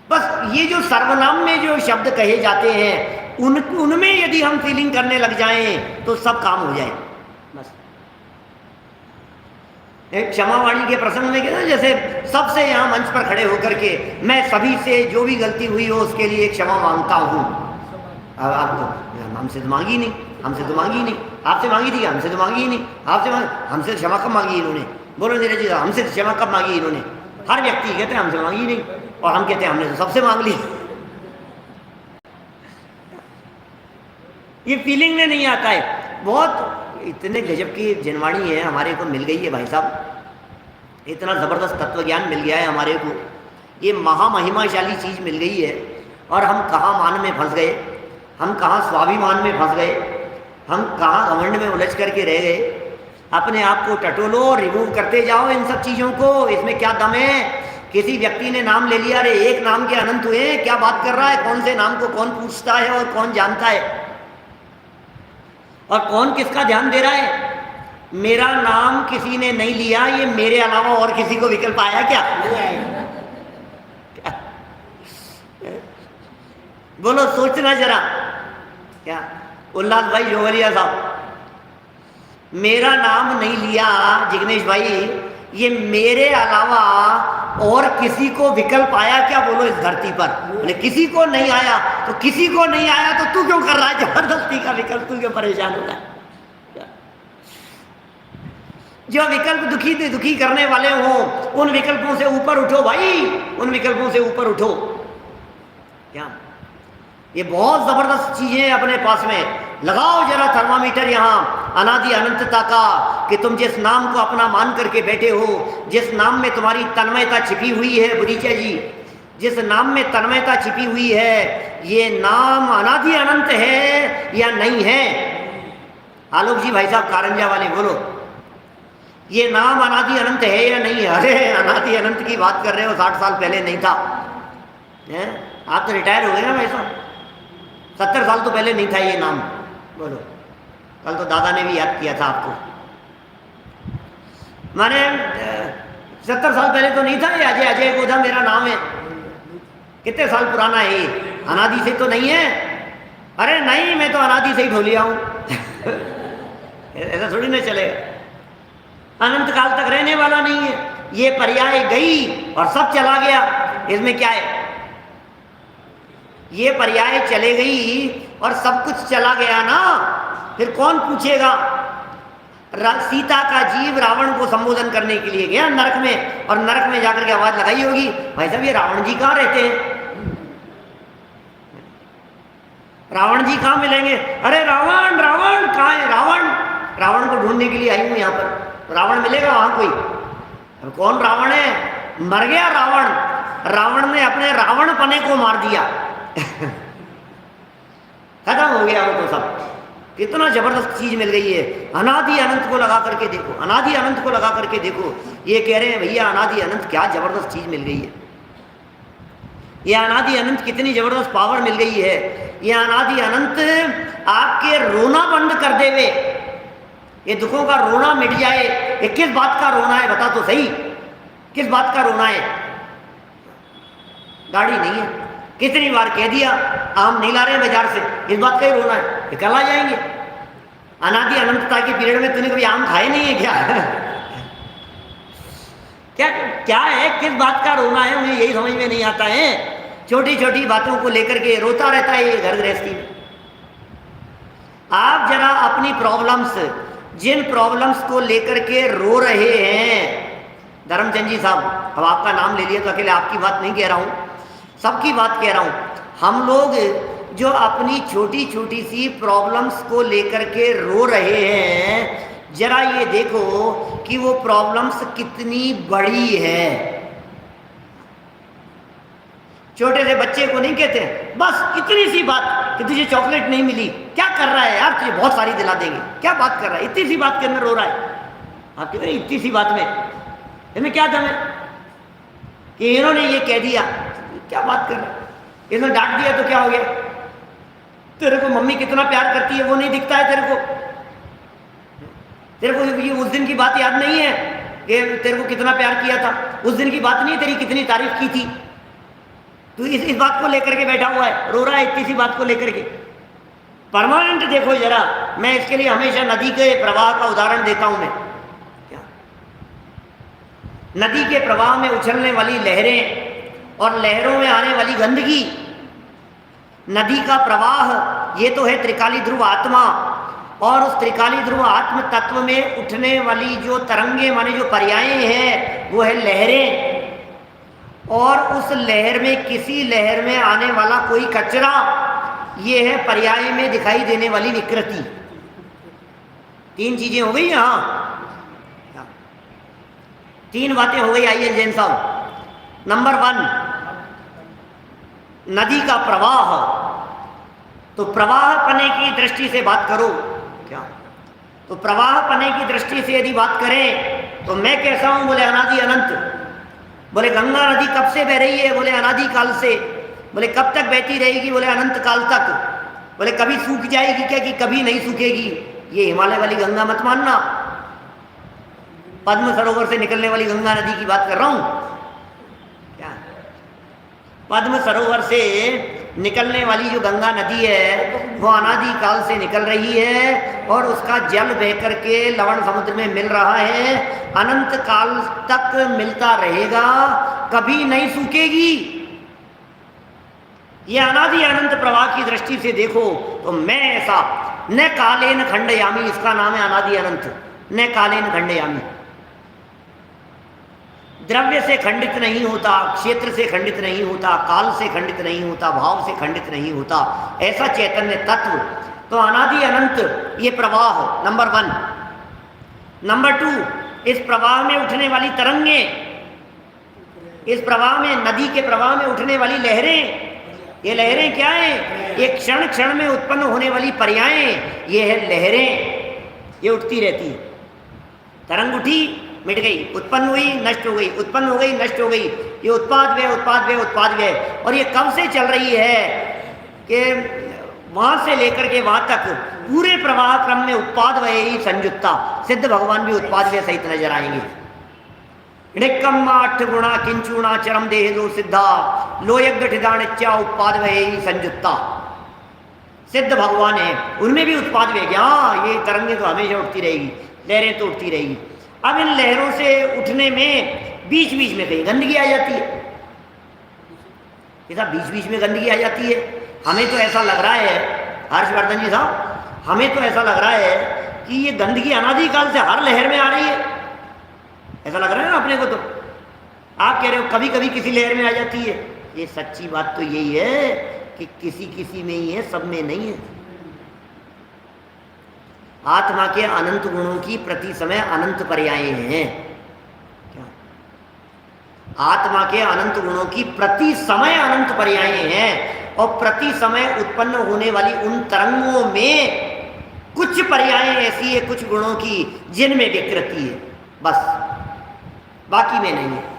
बस ये जो सर्वनाम में जो शब्द कहे जाते हैं उनमें यदि हम फीलिंग करने लग जाएं तो सब काम हो जाए। बस एक क्षमावाणी के प्रसंग में कहना, जैसे सबसे यहाँ मंच पर खड़े होकर के मैं सभी से जो भी गलती हुई हो उसके लिए क्षमा मांगता हूँ। अब आपको हमसे तो मांगी नहीं, हमसे तो मांगी नहीं, आपसे मांगी थी, हमसे तो मांगी ही नहीं, आपसे हमसे क्षमा कब मांगी इन्होंने? बोलो नीरज जी, हमसे क्षमा कब मांगी इन्होंने? हर व्यक्ति कहते हैं हमसे मांगी नहीं, और हम कहते हैं हमने तो सबसे मांग ली। ये फीलिंग में नहीं आता है। बहुत इतने गजब की जनवाणी है हमारे को मिल गई है भाई साहब, इतना ज़बरदस्त तत्व ज्ञान मिल गया है हमारे को, ये महामहिमाशाली चीज़ मिल गई है, और हम कहाँ मान में फंस गए, हम कहाँ स्वाभिमान में फंस गए, हम कहाँ घमंड में उलझ करके रह गए। अपने आप को टटोलो, रिमूव करते जाओ इन सब चीज़ों को। इसमें क्या दम है किसी व्यक्ति ने नाम ले लिया, अरे एक नाम के अनंत हुए, क्या बात कर रहा है, कौन से नाम को कौन पूछता है और कौन जानता है और कौन किसका ध्यान दे रहा है। मेरा नाम किसी ने नहीं लिया, ये मेरे अलावा और किसी को विकल्प आया क्या? बोलो सोचना जरा। क्या उल्लास भाई जोहरिया साहब, मेरा नाम नहीं लिया जिग्नेश भाई, ये मेरे अलावा और किसी को विकल्प आया क्या? बोलो इस धरती पर। बोले किसी को नहीं आया, तो किसी को नहीं आया तो तू क्यों कर रहा है जबरदस्ती का विकल्प? तू क्यों परेशान हो रहा है? जो विकल्प दुखी करने वाले हो, उन विकल्पों से ऊपर उठो भाई, उन विकल्पों से ऊपर उठो। क्या ये बहुत जबरदस्त चीजें अपने पास में लगाओ जरा थर्मामीटर यहाँ अनादि अनंतता का, कि तुम जिस नाम को अपना मान करके बैठे हो, जिस नाम में तुम्हारी तन्मयता छिपी हुई है बुरीचा जी, जिस नाम में तन्मयता छिपी हुई है, ये नाम अनादि अनंत है या नहीं है? आलोक जी भाई साहब कारंजा वाले, बोलो ये नाम अनादि अनंत है या नहीं है? अरे अनादि अनंत की बात कर रहे हो, 60 साल पहले नहीं था। आप तो रिटायर हो गए ना भाई साहब, 70 साल तो पहले नहीं था ये नाम। बोलो, कल तो दादा ने भी याद किया था आपको। माने 70 साल पहले तो नहीं था ये अजय, अजय गोधा मेरा नाम है। कितने साल पुराना है ये? अनादि से तो नहीं है। अरे नहीं, मैं तो अनादि से ही ढोलिया हूं। ऐसा थोड़ी ना चलेगा, अनंत काल तक रहने वाला नहीं है ये। पर्याय गई और सब चला गया, इसमें क्या है? ये पर्याय चले गई और सब कुछ चला गया ना, फिर कौन पूछेगा? सीता का जीव रावण को संबोधन करने के लिए गया नरक में, और नरक में जाकर के आवाज लगाई होगी, भाई साहब ये रावण जी कहाँ रहते हैं? रावण जी कहाँ मिलेंगे? अरे रावण, रावण कहाँ है? रावण, रावण को ढूंढने के लिए आई हूं यहाँ पर। रावण मिलेगा वहां कोई? अब कौन रावण है? मर गया रावण, रावण ने अपने रावण पने को मार दिया। खत्म हो गया वो तो सब। कितना जबरदस्त चीज मिल गई है। अनादि अनंत को लगा करके देखो, अनादि अनंत को लगा करके देखो। ये कह रहे हैं भैया अनादि अनंत, क्या जबरदस्त चीज मिल गई है। ये अनादि अनंत कितनी जबरदस्त पावर मिल गई है। ये अनादि अनंत आपके रोना बंद कर देवे, ये दुखों का रोना मिट जाए। ये किस बात का रोना है बता तो सही, किस बात का रोना है? गाड़ी नहीं है, कितनी बार कह दिया आम नहीं ला रहे हैं बाजार से, इस बात का ही रोना है। ये कल आ जाएंगे। अनादि अनंतता के पीरियड में तूने कभी आम खाए नहीं है क्या? क्या क्या है, किस बात का रोना है? मुझे यही समझ में नहीं आता है। छोटी छोटी बातों को लेकर के रोता रहता है ये घर गृहस्थी में। आप जरा अपनी प्रॉब्लम्स, जिन प्रॉब्लम्स को लेकर के रो रहे हैं, धर्मचंद जी साहब, अब आपका नाम ले लिया तो अकेले आपकी बात नहीं कह रहा हूं, सबकी बात कह रहा हूं। हम लोग जो अपनी छोटी छोटी सी प्रॉब्लम्स को लेकर के रो रहे हैं, जरा ये देखो कि वो प्रॉब्लम्स कितनी बड़ी है। छोटे से बच्चे को नहीं कहते बस इतनी सी बात कि तुझे चॉकलेट नहीं मिली, क्या कर रहा है यार, तुझे बहुत सारी दिला देंगे, क्या बात कर रहा है, इतनी सी बात के अंदर रो रहा है। आप कहते हैं इतनी सी बात में, इसमें क्या दम है कि इन्होंने ये कह दिया, क्या बात कर रहा है, इन्होंने डांट दिया तो क्या हो गया? तेरे को मम्मी कितना प्यार करती है वो नहीं दिखता है तेरे को? तेरे को ये उस दिन की बात याद नहीं है कि तेरे को कितना प्यार किया था? उस दिन की बात नहीं, तेरी कितनी तारीफ की थी? तू इस बात को लेकर के बैठा हुआ है, रो रहा है इतनी सी बात को लेकर के। परमानेंट देखो जरा, मैं इसके लिए हमेशा नदी के प्रवाह का उदाहरण देता हूं। मैं क्या, नदी के प्रवाह में उछलने वाली लहरें और लहरों में आने वाली गंदगी, नदी का प्रवाह ये तो है त्रिकाली ध्रुव आत्मा, और उस त्रिकाली ध्रुव आत्म तत्व में उठने वाली जो तरंगे माने जो पर्यायें हैं वो है लहरें, और उस लहर में किसी लहर में आने वाला कोई कचरा, ये है पर्याय में दिखाई देने वाली विकृति। तीन चीजें हो गई यहां, तीन बातें हो गई। आइए जैन साहब, नंबर 1 नदी का प्रवाह, तो प्रवाह पने की दृष्टि से बात करो क्या, तो प्रवाह पने की दृष्टि से यदि बात करें तो मैं कैसा हूं? बोले अनादि अनंत। बोले गंगा नदी कब से बह रही है? बोले अनादि काल से। बोले कब तक बहती रहेगी? बोले अनंत काल तक। बोले कभी सूख जाएगी क्या? कि कभी नहीं सूखेगी। ये हिमालय वाली गंगा मत मानना, पद्म सरोवर से निकलने वाली गंगा नदी की बात कर रहा हूं। क्या पद्म सरोवर से निकलने वाली जो गंगा नदी है वो अनादि काल से निकल रही है और उसका जल बह करके लवण समुद्र में मिल रहा है, अनंत काल तक मिलता रहेगा, कभी नहीं सूखेगी। ये अनादि अनंत प्रवाह की दृष्टि से देखो तो मैं ऐसा न कालेन खंडयामी, इसका नाम है अनादि अनंत, न कालेन खंडयामी। द्रव्य से खंडित नहीं होता, क्षेत्र से खंडित नहीं होता, काल से खंडित नहीं होता, भाव से खंडित नहीं होता, ऐसा चैतन्य तत्व। तो अनादि अनंत ये प्रवाह नंबर 1। नंबर 2, इस प्रवाह में उठने वाली तरंगे, इस प्रवाह में, नदी के प्रवाह में उठने वाली लहरें, ये लहरें क्या है? ये क्षण क्षण में उत्पन्न होने वाली पर्यायें, ये है लहरें, ये उठती रहती है। तरंग उठी, मिट गई, उत्पन्न हुई, नष्ट हो गई, उत्पन्न हो गई, नष्ट हो गई। ये उत्पाद व्यय, उत्पाद व्यय, उत्पाद व्यय। और ये कब से चल रही है कि वहां से लेकर के वहां तक पूरे प्रवाह क्रम में उत्पाद व्यय ही संयुक्ता। सिद्ध भगवान भी उत्पाद व्यय सहित नजर आएंगे। ऋक्कम 8 गुणा किंचुणा चरम देह दो सिद्धा लोयज्ञा उत्पाद व्यय ही संयुक्ता। सिद्ध भगवान है, उनमें भी उत्पाद व्यय। हाँ, ये तरंगे तो हमेशा उठती रहेगी, लहरें तो उठती रहेगी। अब इन लहरों से उठने में बीच बीच में कहीं गंदगी आ जाती है। बीच बीच में गंदगी आ जाती है। हमें तो ऐसा लग रहा है, हर्षवर्धन जी साहब, हमें तो ऐसा लग रहा है कि ये गंदगी अनादि काल से हर लहर में आ रही है। ऐसा लग रहा है ना अपने को। तो आप कह रहे हो कभी कभी किसी लहर में आ जाती है। ये सच्ची बात तो यही है कि किसी किसी में ही है, सब में नहीं है। आत्मा के अनंत गुणों की प्रति समय अनंत पर्याय हैं। क्या? आत्मा के अनंत गुणों की प्रति समय अनंत पर्याय हैं और प्रति समय उत्पन्न होने वाली उन तरंगों में कुछ पर्याय ऐसी है, कुछ गुणों की जिनमें विकृति है, बस, बाकी में नहीं है।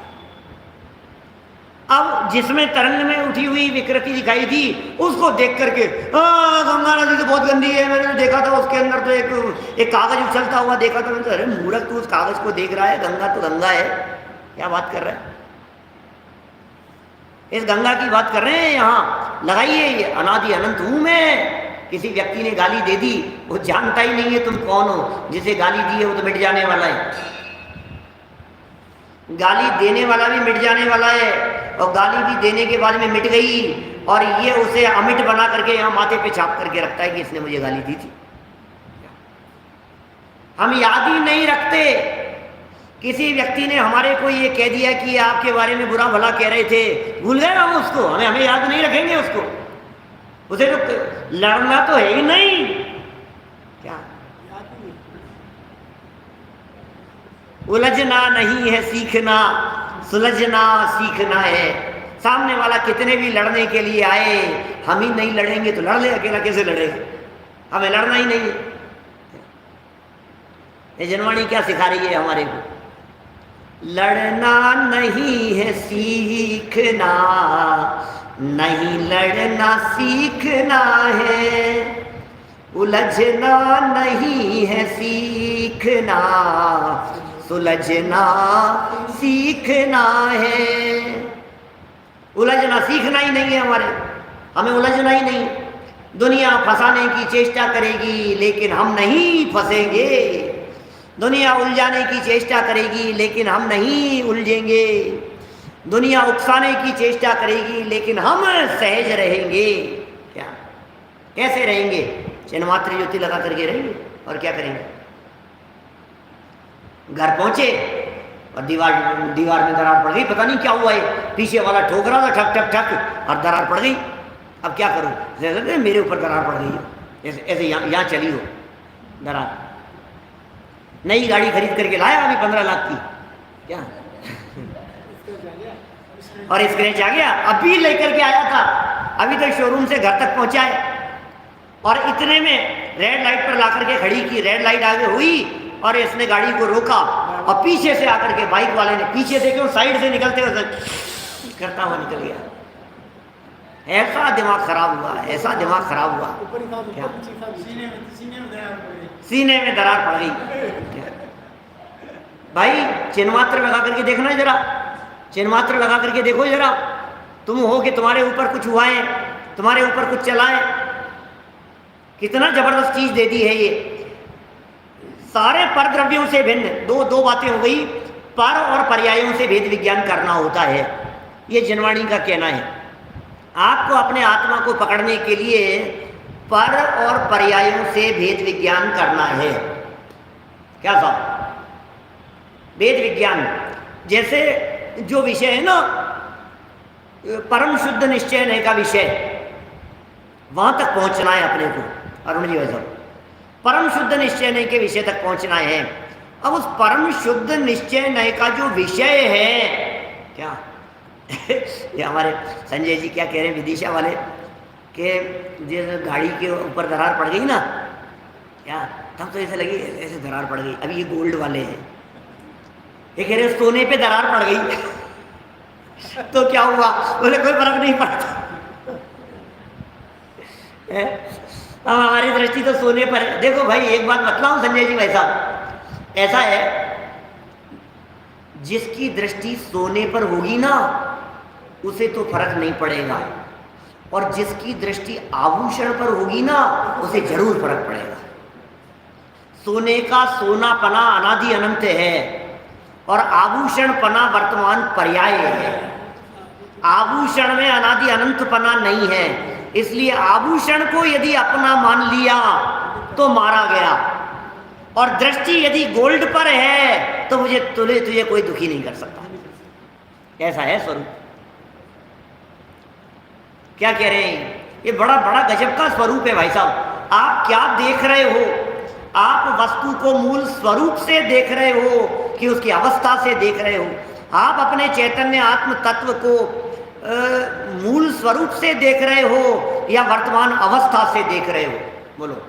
अब जिसमें तरंग में उठी हुई विकृति दिखाई थी, उसको देख करके गंगा नदी तो बहुत गंदी है, मैंने तो देखा था उसके अंदर तो एक कागज उछलता हुआ देखा था। मैंने तो, अरे मूर्ख, तू उस कागज को देख रहा है, गंगा तो गंगा है, क्या बात कर रहा है? इस गंगा की बात कर रहे हैं यहाँ। लगाइए, ये अनादि अनंत हूं मैं। किसी व्यक्ति ने गाली दे दी, वो जानता ही नहीं है तुम कौन हो। जिसे गाली दी है वो तो मिट जाने वाला है, गाली देने वाला भी मिट जाने वाला है, और गाली भी देने के बाद में मिट गई और ये उसे अमिट बना करके यहाँ माथे पे छाप करके रखता है कि इसने मुझे गाली दी थी। हम याद ही नहीं रखते। किसी व्यक्ति ने हमारे को ये कह दिया कि आपके बारे में बुरा भला कह रहे थे, भूल गए हम उसको, हमें याद नहीं रखेंगे उसको। उसे तो लड़ना तो है ही नहीं। क्या उलझना नहीं है सीखना, सुलझना सीखना है। सामने वाला कितने भी लड़ने के लिए आए, हम ही नहीं लड़ेंगे तो लड़ ले, अकेला कैसे लड़ेगा? हमें लड़ना ही नहीं है। ये जनवाणी क्या सिखा रही है हमारे को? लड़ना नहीं है सीखना, नहीं लड़ना सीखना है। उलझना नहीं है सीखना, सुलझना सीखना है। उलझना सीखना ही नहीं है हमारे, हमें उलझना ही नहीं। दुनिया फंसाने की चेष्टा करेगी लेकिन हम नहीं फंसेंगे, दुनिया उलझाने की चेष्टा करेगी लेकिन हम नहीं उलझेंगे, दुनिया उकसाने की चेष्टा करेगी लेकिन हम सहज रहेंगे। क्या कैसे रहेंगे? चिन्मात्र ज्योति लगा करके रहेंगे। और क्या करेंगे? घर पहुंचे और दीवार में दरार पड़ गई, पता नहीं क्या हुआ है, पीछे वाला ठोक रहा था ठक ठक ठक और दरार पड़ गई। अब क्या करूं? जैसे मेरे ऊपर दरार पड़ गई है, ऐसे यहाँ चली हो दरार। नई गाड़ी खरीद करके लाया अभी 15 लाख की, क्या और स्क्रैच आ गया। अभी लेकर के आया था, अभी तो शोरूम से घर तक पहुंचा है और इतने में रेड लाइट पर ला करके खड़ी की, रेड लाइट आगे हुई और इसने गाड़ी को रोका और पीछे से आकर के बाइक वाले ने पीछे देखे, साइड से निकलते हुए करता हुआ निकल गया। ऐसा दिमाग खराब हुआ, ऐसा दिमाग खराब हुआ, क्या सीने में दरार पड़ गई। भाई चिन्ह मात्र लगा करके देखना जरा, चिन्ह मात्र लगा करके देखो जरा, तुम हो कि तुम्हारे ऊपर कुछ हुआ है, तुम्हारे ऊपर कुछ चला है, कितना जबरदस्त चीज दे दी है ये। सारे पर द्रव्यों से भिन्न दो बातें हो गई, पर और पर्यायों से भेद विज्ञान करना होता है, ये जनवाणी का कहना है। आपको अपने आत्मा को पकड़ने के लिए पर और पर्यायों से भेद विज्ञान करना है। क्या साहब? भेद विज्ञान, जैसे जो विषय है ना परम शुद्ध निश्चय नय का विषय, वहां तक पहुंचना है अपने को। अरुण जी वैसा परम शुद्ध निश्चय नय के विषय तक पहुंचना है। अब उस परम शुद्ध निश्चय नय का जो विषय है, क्या ये हमारे संजय जी क्या कह रहे हैं विदिशा वाले कि जिस गाड़ी के ऊपर दरार पड़ गई ना, क्या तब तो ऐसे लगी ऐसे दरार पड़ गई। अभी ये गोल्ड वाले हैं, ये कह रहे सोने पे दरार पड़ गई तो क्या हुआ? बोले कोई फर्क नहीं पड़ता। अब हमारी दृष्टि तो सोने पर है। देखो भाई एक बात बतलाऊं संजय जी भाई साहब, ऐसा है जिसकी दृष्टि सोने पर होगी ना उसे तो फर्क नहीं पड़ेगा, और जिसकी दृष्टि आभूषण पर होगी ना उसे जरूर फर्क पड़ेगा। सोने का सोनापना अनादि अनंत है और आभूषणपना वर्तमान पर्याय है। आभूषण में अनादि अनंतपना नहीं है, इसलिए आभूषण को यदि अपना मान लिया तो मारा गया, और दृष्टि यदि गोल्ड पर है तो मुझे तुझे कोई दुखी नहीं कर सकता। ऐसा है स्वरूप। क्या कह रहे हैं? ये बड़ा बड़ा गजब का स्वरूप है भाई साहब। आप क्या देख रहे हो? आप वस्तु को मूल स्वरूप से देख रहे हो कि उसकी अवस्था से देख रहे हो? आप अपने चैतन्य आत्म तत्व को मूल स्वरूप से देख रहे हो या वर्तमान अवस्था से देख रहे हो? बोलो।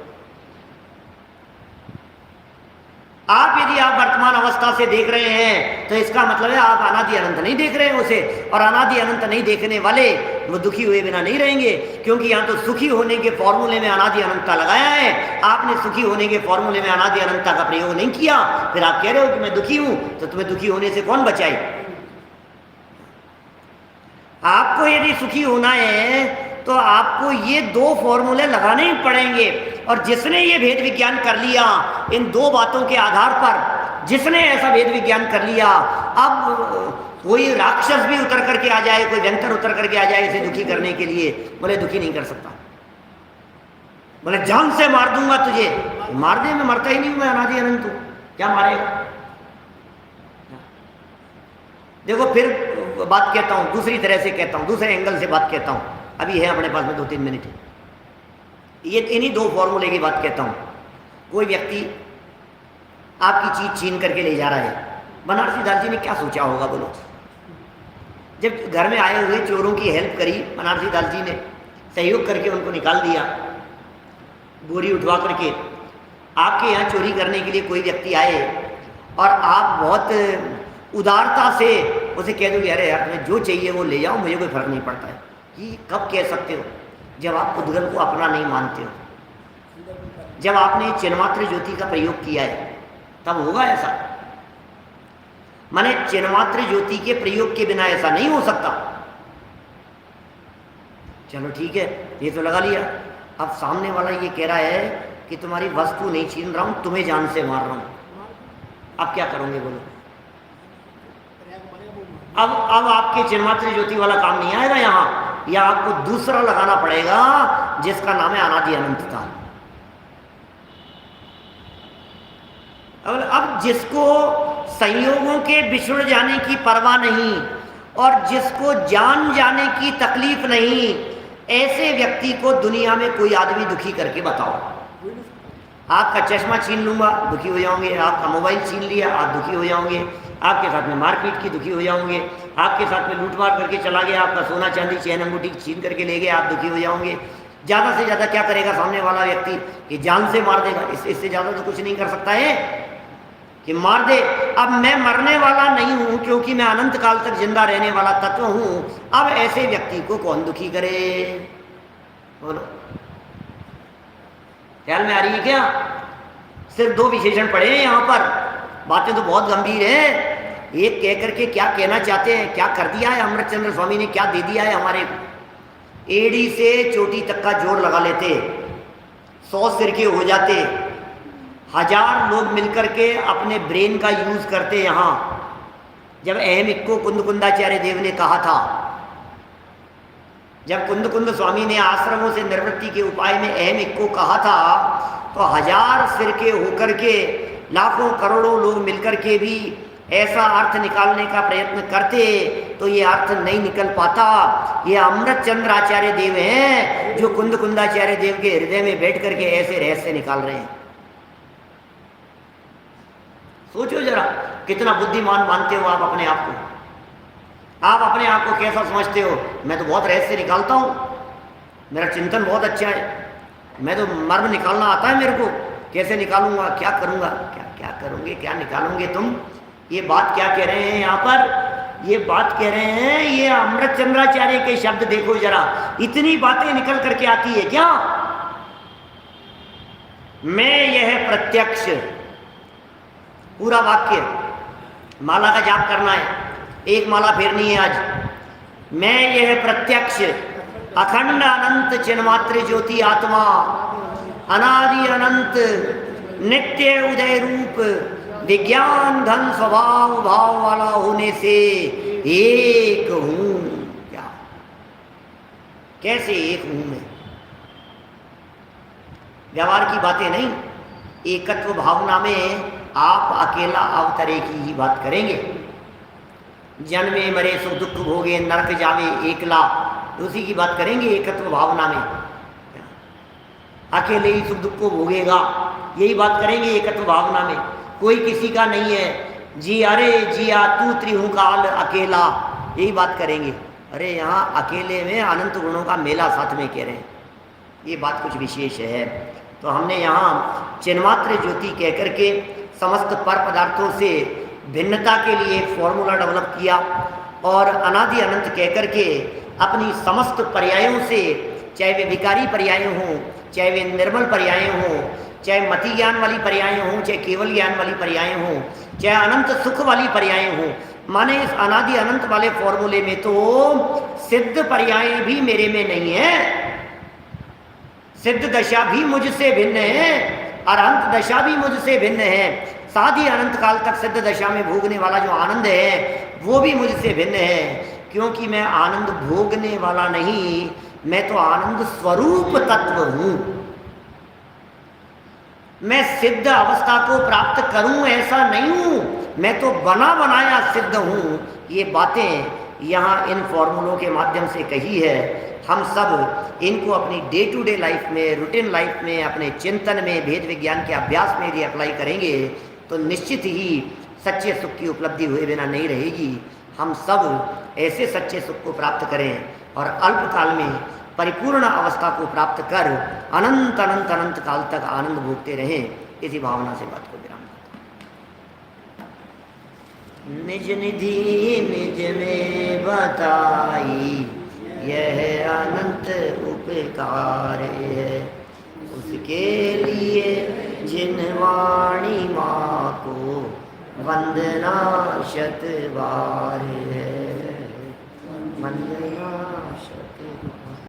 आप यदि आप वर्तमान अवस्था से देख रहे हैं तो इसका मतलब है आप अनादि अनंत नहीं देख रहे हैं उसे, और अनादि अनंत नहीं देखने वाले वो दुखी हुए बिना नहीं रहेंगे, क्योंकि यहाँ तो सुखी होने के फॉर्मूले में अनादि अनंतता लगाया है। आपने सुखी होने के फॉर्मूले में अनादि अनंतता का प्रयोग नहीं किया, फिर आप कह रहे हो कि मैं दुखी हूं, तो तुम्हें दुखी होने से कौन बचाए? आपको यदि सुखी होना है तो आपको ये दो फॉर्मूले लगाने ही पड़ेंगे, और जिसने ये भेद विज्ञान कर लिया इन दो बातों के आधार पर, जिसने ऐसा भेद विज्ञान कर लिया, अब कोई राक्षस भी उतर करके आ जाए, कोई व्यंतर उतर करके आ जाए इसे दुखी करने के लिए, बोले दुखी नहीं कर सकता। बोले जान से मार दूंगा तुझे, मार दे, मैं मरता ही नहीं हूं, मैं अनादि अनंत हूं, क्या मारेगा? देखो फिर बात कहता हूं, दूसरी तरह से कहता हूं, दूसरे एंगल से बात कहता हूं। अभी है अपने पास में 2-3 मिनट, ये इन्हीं दो फॉर्मूले की बात कहता हूं। कोई व्यक्ति आपकी चीज छीन करके ले जा रहा है, बनारसी दास जी ने क्या सोचा होगा बोलो? जब घर में आए हुए चोरों की हेल्प करी, बनारसी दास जी ने सहयोग करके उनको निकाल दिया, बोरी उठवा करके। आपके यहाँ चोरी करने के लिए कोई व्यक्ति आए और आप बहुत उदारता से उसे कह दोगे अरे यार तुम्हें जो चाहिए वो ले जाओ, मुझे कोई फर्क नहीं पड़ता है, कि कब कह सकते हो? जब आप उद्गल को अपना नहीं मानते हो, जब आपने चिन्मात्र ज्योति का प्रयोग किया है तब होगा ऐसा। माने चिन्मात्र ज्योति के प्रयोग के बिना ऐसा नहीं हो सकता। चलो ठीक है, ये तो लगा लिया। अब सामने वाला ये कह रहा है कि तुम्हारी वस्तु नहीं छीन रहा हूं, तुम्हें जान से मार रहा हूं। अब क्या करोगे बोलो? अब आपके चिन्मात्र ज्योति वाला काम नहीं आएगा यहाँ, या आपको दूसरा लगाना पड़ेगा जिसका नाम है अनादि अनंतता। अब जिसको संयोगों के बिछुड़ जाने की परवाह नहीं और जिसको जान जाने की तकलीफ नहीं, ऐसे व्यक्ति को दुनिया में कोई आदमी दुखी करके बताओ। आपका चश्मा छीन लूंगा, दुखी हो जाओगे। आपका मोबाइल छीन लिया, आप दुखी हो जाओगे। आपके साथ में मारपीट की, दुखी हो जाओगे। आपके साथ में लूटमार करके चला गया, आपका सोना चांदी चैन अंगूठी छीन करके ले गया, आप दुखी हो जाओगे। ज़्यादा से ज़्यादा क्या करेगा सामने वाला व्यक्ति? कि जान से मार देगा। इससे ज़्यादा तो कुछ नहीं कर सकता है। कि मार दे, अब मैं मरने वाला नहीं हूं क्योंकि मैं अनंत काल तक जिंदा रहने वाला तत्व हूं। अब ऐसे व्यक्ति को कौन दुखी करे? बोलो, ख्याल में आ रही है क्या? सिर्फ दो विशेषण पढ़े हैं यहां पर, बातें तो बहुत गंभीर हैं। एक कह करके क्या कहना चाहते हैं, क्या कर दिया है अमृतचंद्र स्वामी ने, क्या दे दिया है हमारे को। एड़ी से चोटी तक का जोर लगा लेते, 100 सिरके हो जाते, 1000 लोग मिलकर के अपने ब्रेन का यूज करते। यहां जब अहम इक्को कुंदकुंदाचार्य देव ने कहा था, जब कुंद स्वामी ने आश्रमों से निवृत्ति के उपाय में अहम इक्को कहा था, तो 1000 सिरके होकर के लाखों करोड़ों लोग मिलकर के भी ऐसा अर्थ निकालने का प्रयत्न करते तो ये अर्थ नहीं निकल पाता। ये अमृतचंद्र आचार्य देव हैं जो कुंदाचार्य देव के हृदय में बैठ करके ऐसे रहस्य निकाल रहे हैं। सोचो जरा, कितना बुद्धिमान मानते हो आप अपने आप को। आप अपने आप को कैसा समझते हो? मैं तो बहुत रहस्य निकालता हूं, मेरा चिंतन बहुत अच्छा है, मैं तो मर्म निकालना आता है मेरे को। कैसे निकालूंगा, क्या करूंगा, क्या करोगे, क्या निकालोगे तुम? ये बात क्या कह रहे हैं यहाँ पर? ये बात कह रहे हैं, ये अमृतचंद्राचार्य के शब्द देखो जरा, इतनी बातें निकल करके आती है क्या? मैं यह प्रत्यक्ष, पूरा वाक्य माला का जाप करना है, एक माला फेरनी है आज। मैं यह प्रत्यक्ष अखंड अनंत चिन्मात्र ज्योति आत्मा, अनादि अनंत नित्य उदय रूप विज्ञान धन स्वभाव भाव वाला होने से एक हूं। क्या, कैसे एक हूं मैं? व्यवहार की बातें नहीं, एकत्व भावना में आप अकेला अवतरे की ही बात करेंगे। जन्मे मरे सुख दुख भोगे नरक जावे एकला, उसी की बात करेंगे एकत्व भावना में। अकेले ही सुख दुख को भोगेगा, यही बात करेंगे एकत्व भावना में। कोई किसी का नहीं है, जी अरे जिया तू त्रिहुकाल अकेला, यही बात करेंगे। अरे यहाँ अकेले में अनंत गुणों का मेला साथ में कह रहे हैं, ये बात कुछ विशेष है। तो हमने यहाँ चिन्मात्र ज्योति कह करके समस्त पर पदार्थों से भिन्नता के लिए एक फॉर्मूला डेवलप किया, और अनादि अनंत कह करके अपनी समस्त पर्यायों से, चाहे वे विकारी पर्याय हों, चाहे वे निर्मल पर्याय हों, चाहे मति ज्ञान वाली पर्याय हों, चाहे केवल ज्ञान वाली पर्याय हों, चाहे अनंत सुख वाली पर्याय हों, माने इस अनादि अनंत वाले फॉर्मूले में तो सिद्ध पर्याय भी मेरे में नहीं है, सिद्ध दशा भी मुझसे भिन्न है, अरहंत दशा भी मुझसे भिन्न है, साथ ही अनंत काल तक सिद्ध दशा में भोगने वाला जो आनंद है वो भी मुझसे भिन्न है। क्योंकि मैं आनंद भोगने वाला नहीं, मैं तो आनंद स्वरूप तत्व हूं। मैं सिद्ध अवस्था को प्राप्त करूं ऐसा नहीं हूं, मैं तो बना बनाया सिद्ध हूं। ये बातें यहाँ इन फॉर्मूलों के माध्यम से कही है। हम सब इनको अपनी डे टू डे लाइफ में, रूटीन लाइफ में, अपने चिंतन में, भेद विज्ञान के अभ्यास में यदि अप्लाई करेंगे तो निश्चित ही सच्चे सुख की उपलब्धि हुए बिना नहीं रहेगी। हम सब ऐसे सच्चे सुख को प्राप्त करें और अल्पकाल में परिपूर्ण अवस्था को प्राप्त कर अनंत अनंत अनंत काल तक आनंद भोगते रहें। इसी भावना से बात को विराम देता हूं। निज निधि निज में बताई यह अनंत उपकार है, उसके लिए जिन वाणी माँ को वंदना शत बार है। वंदे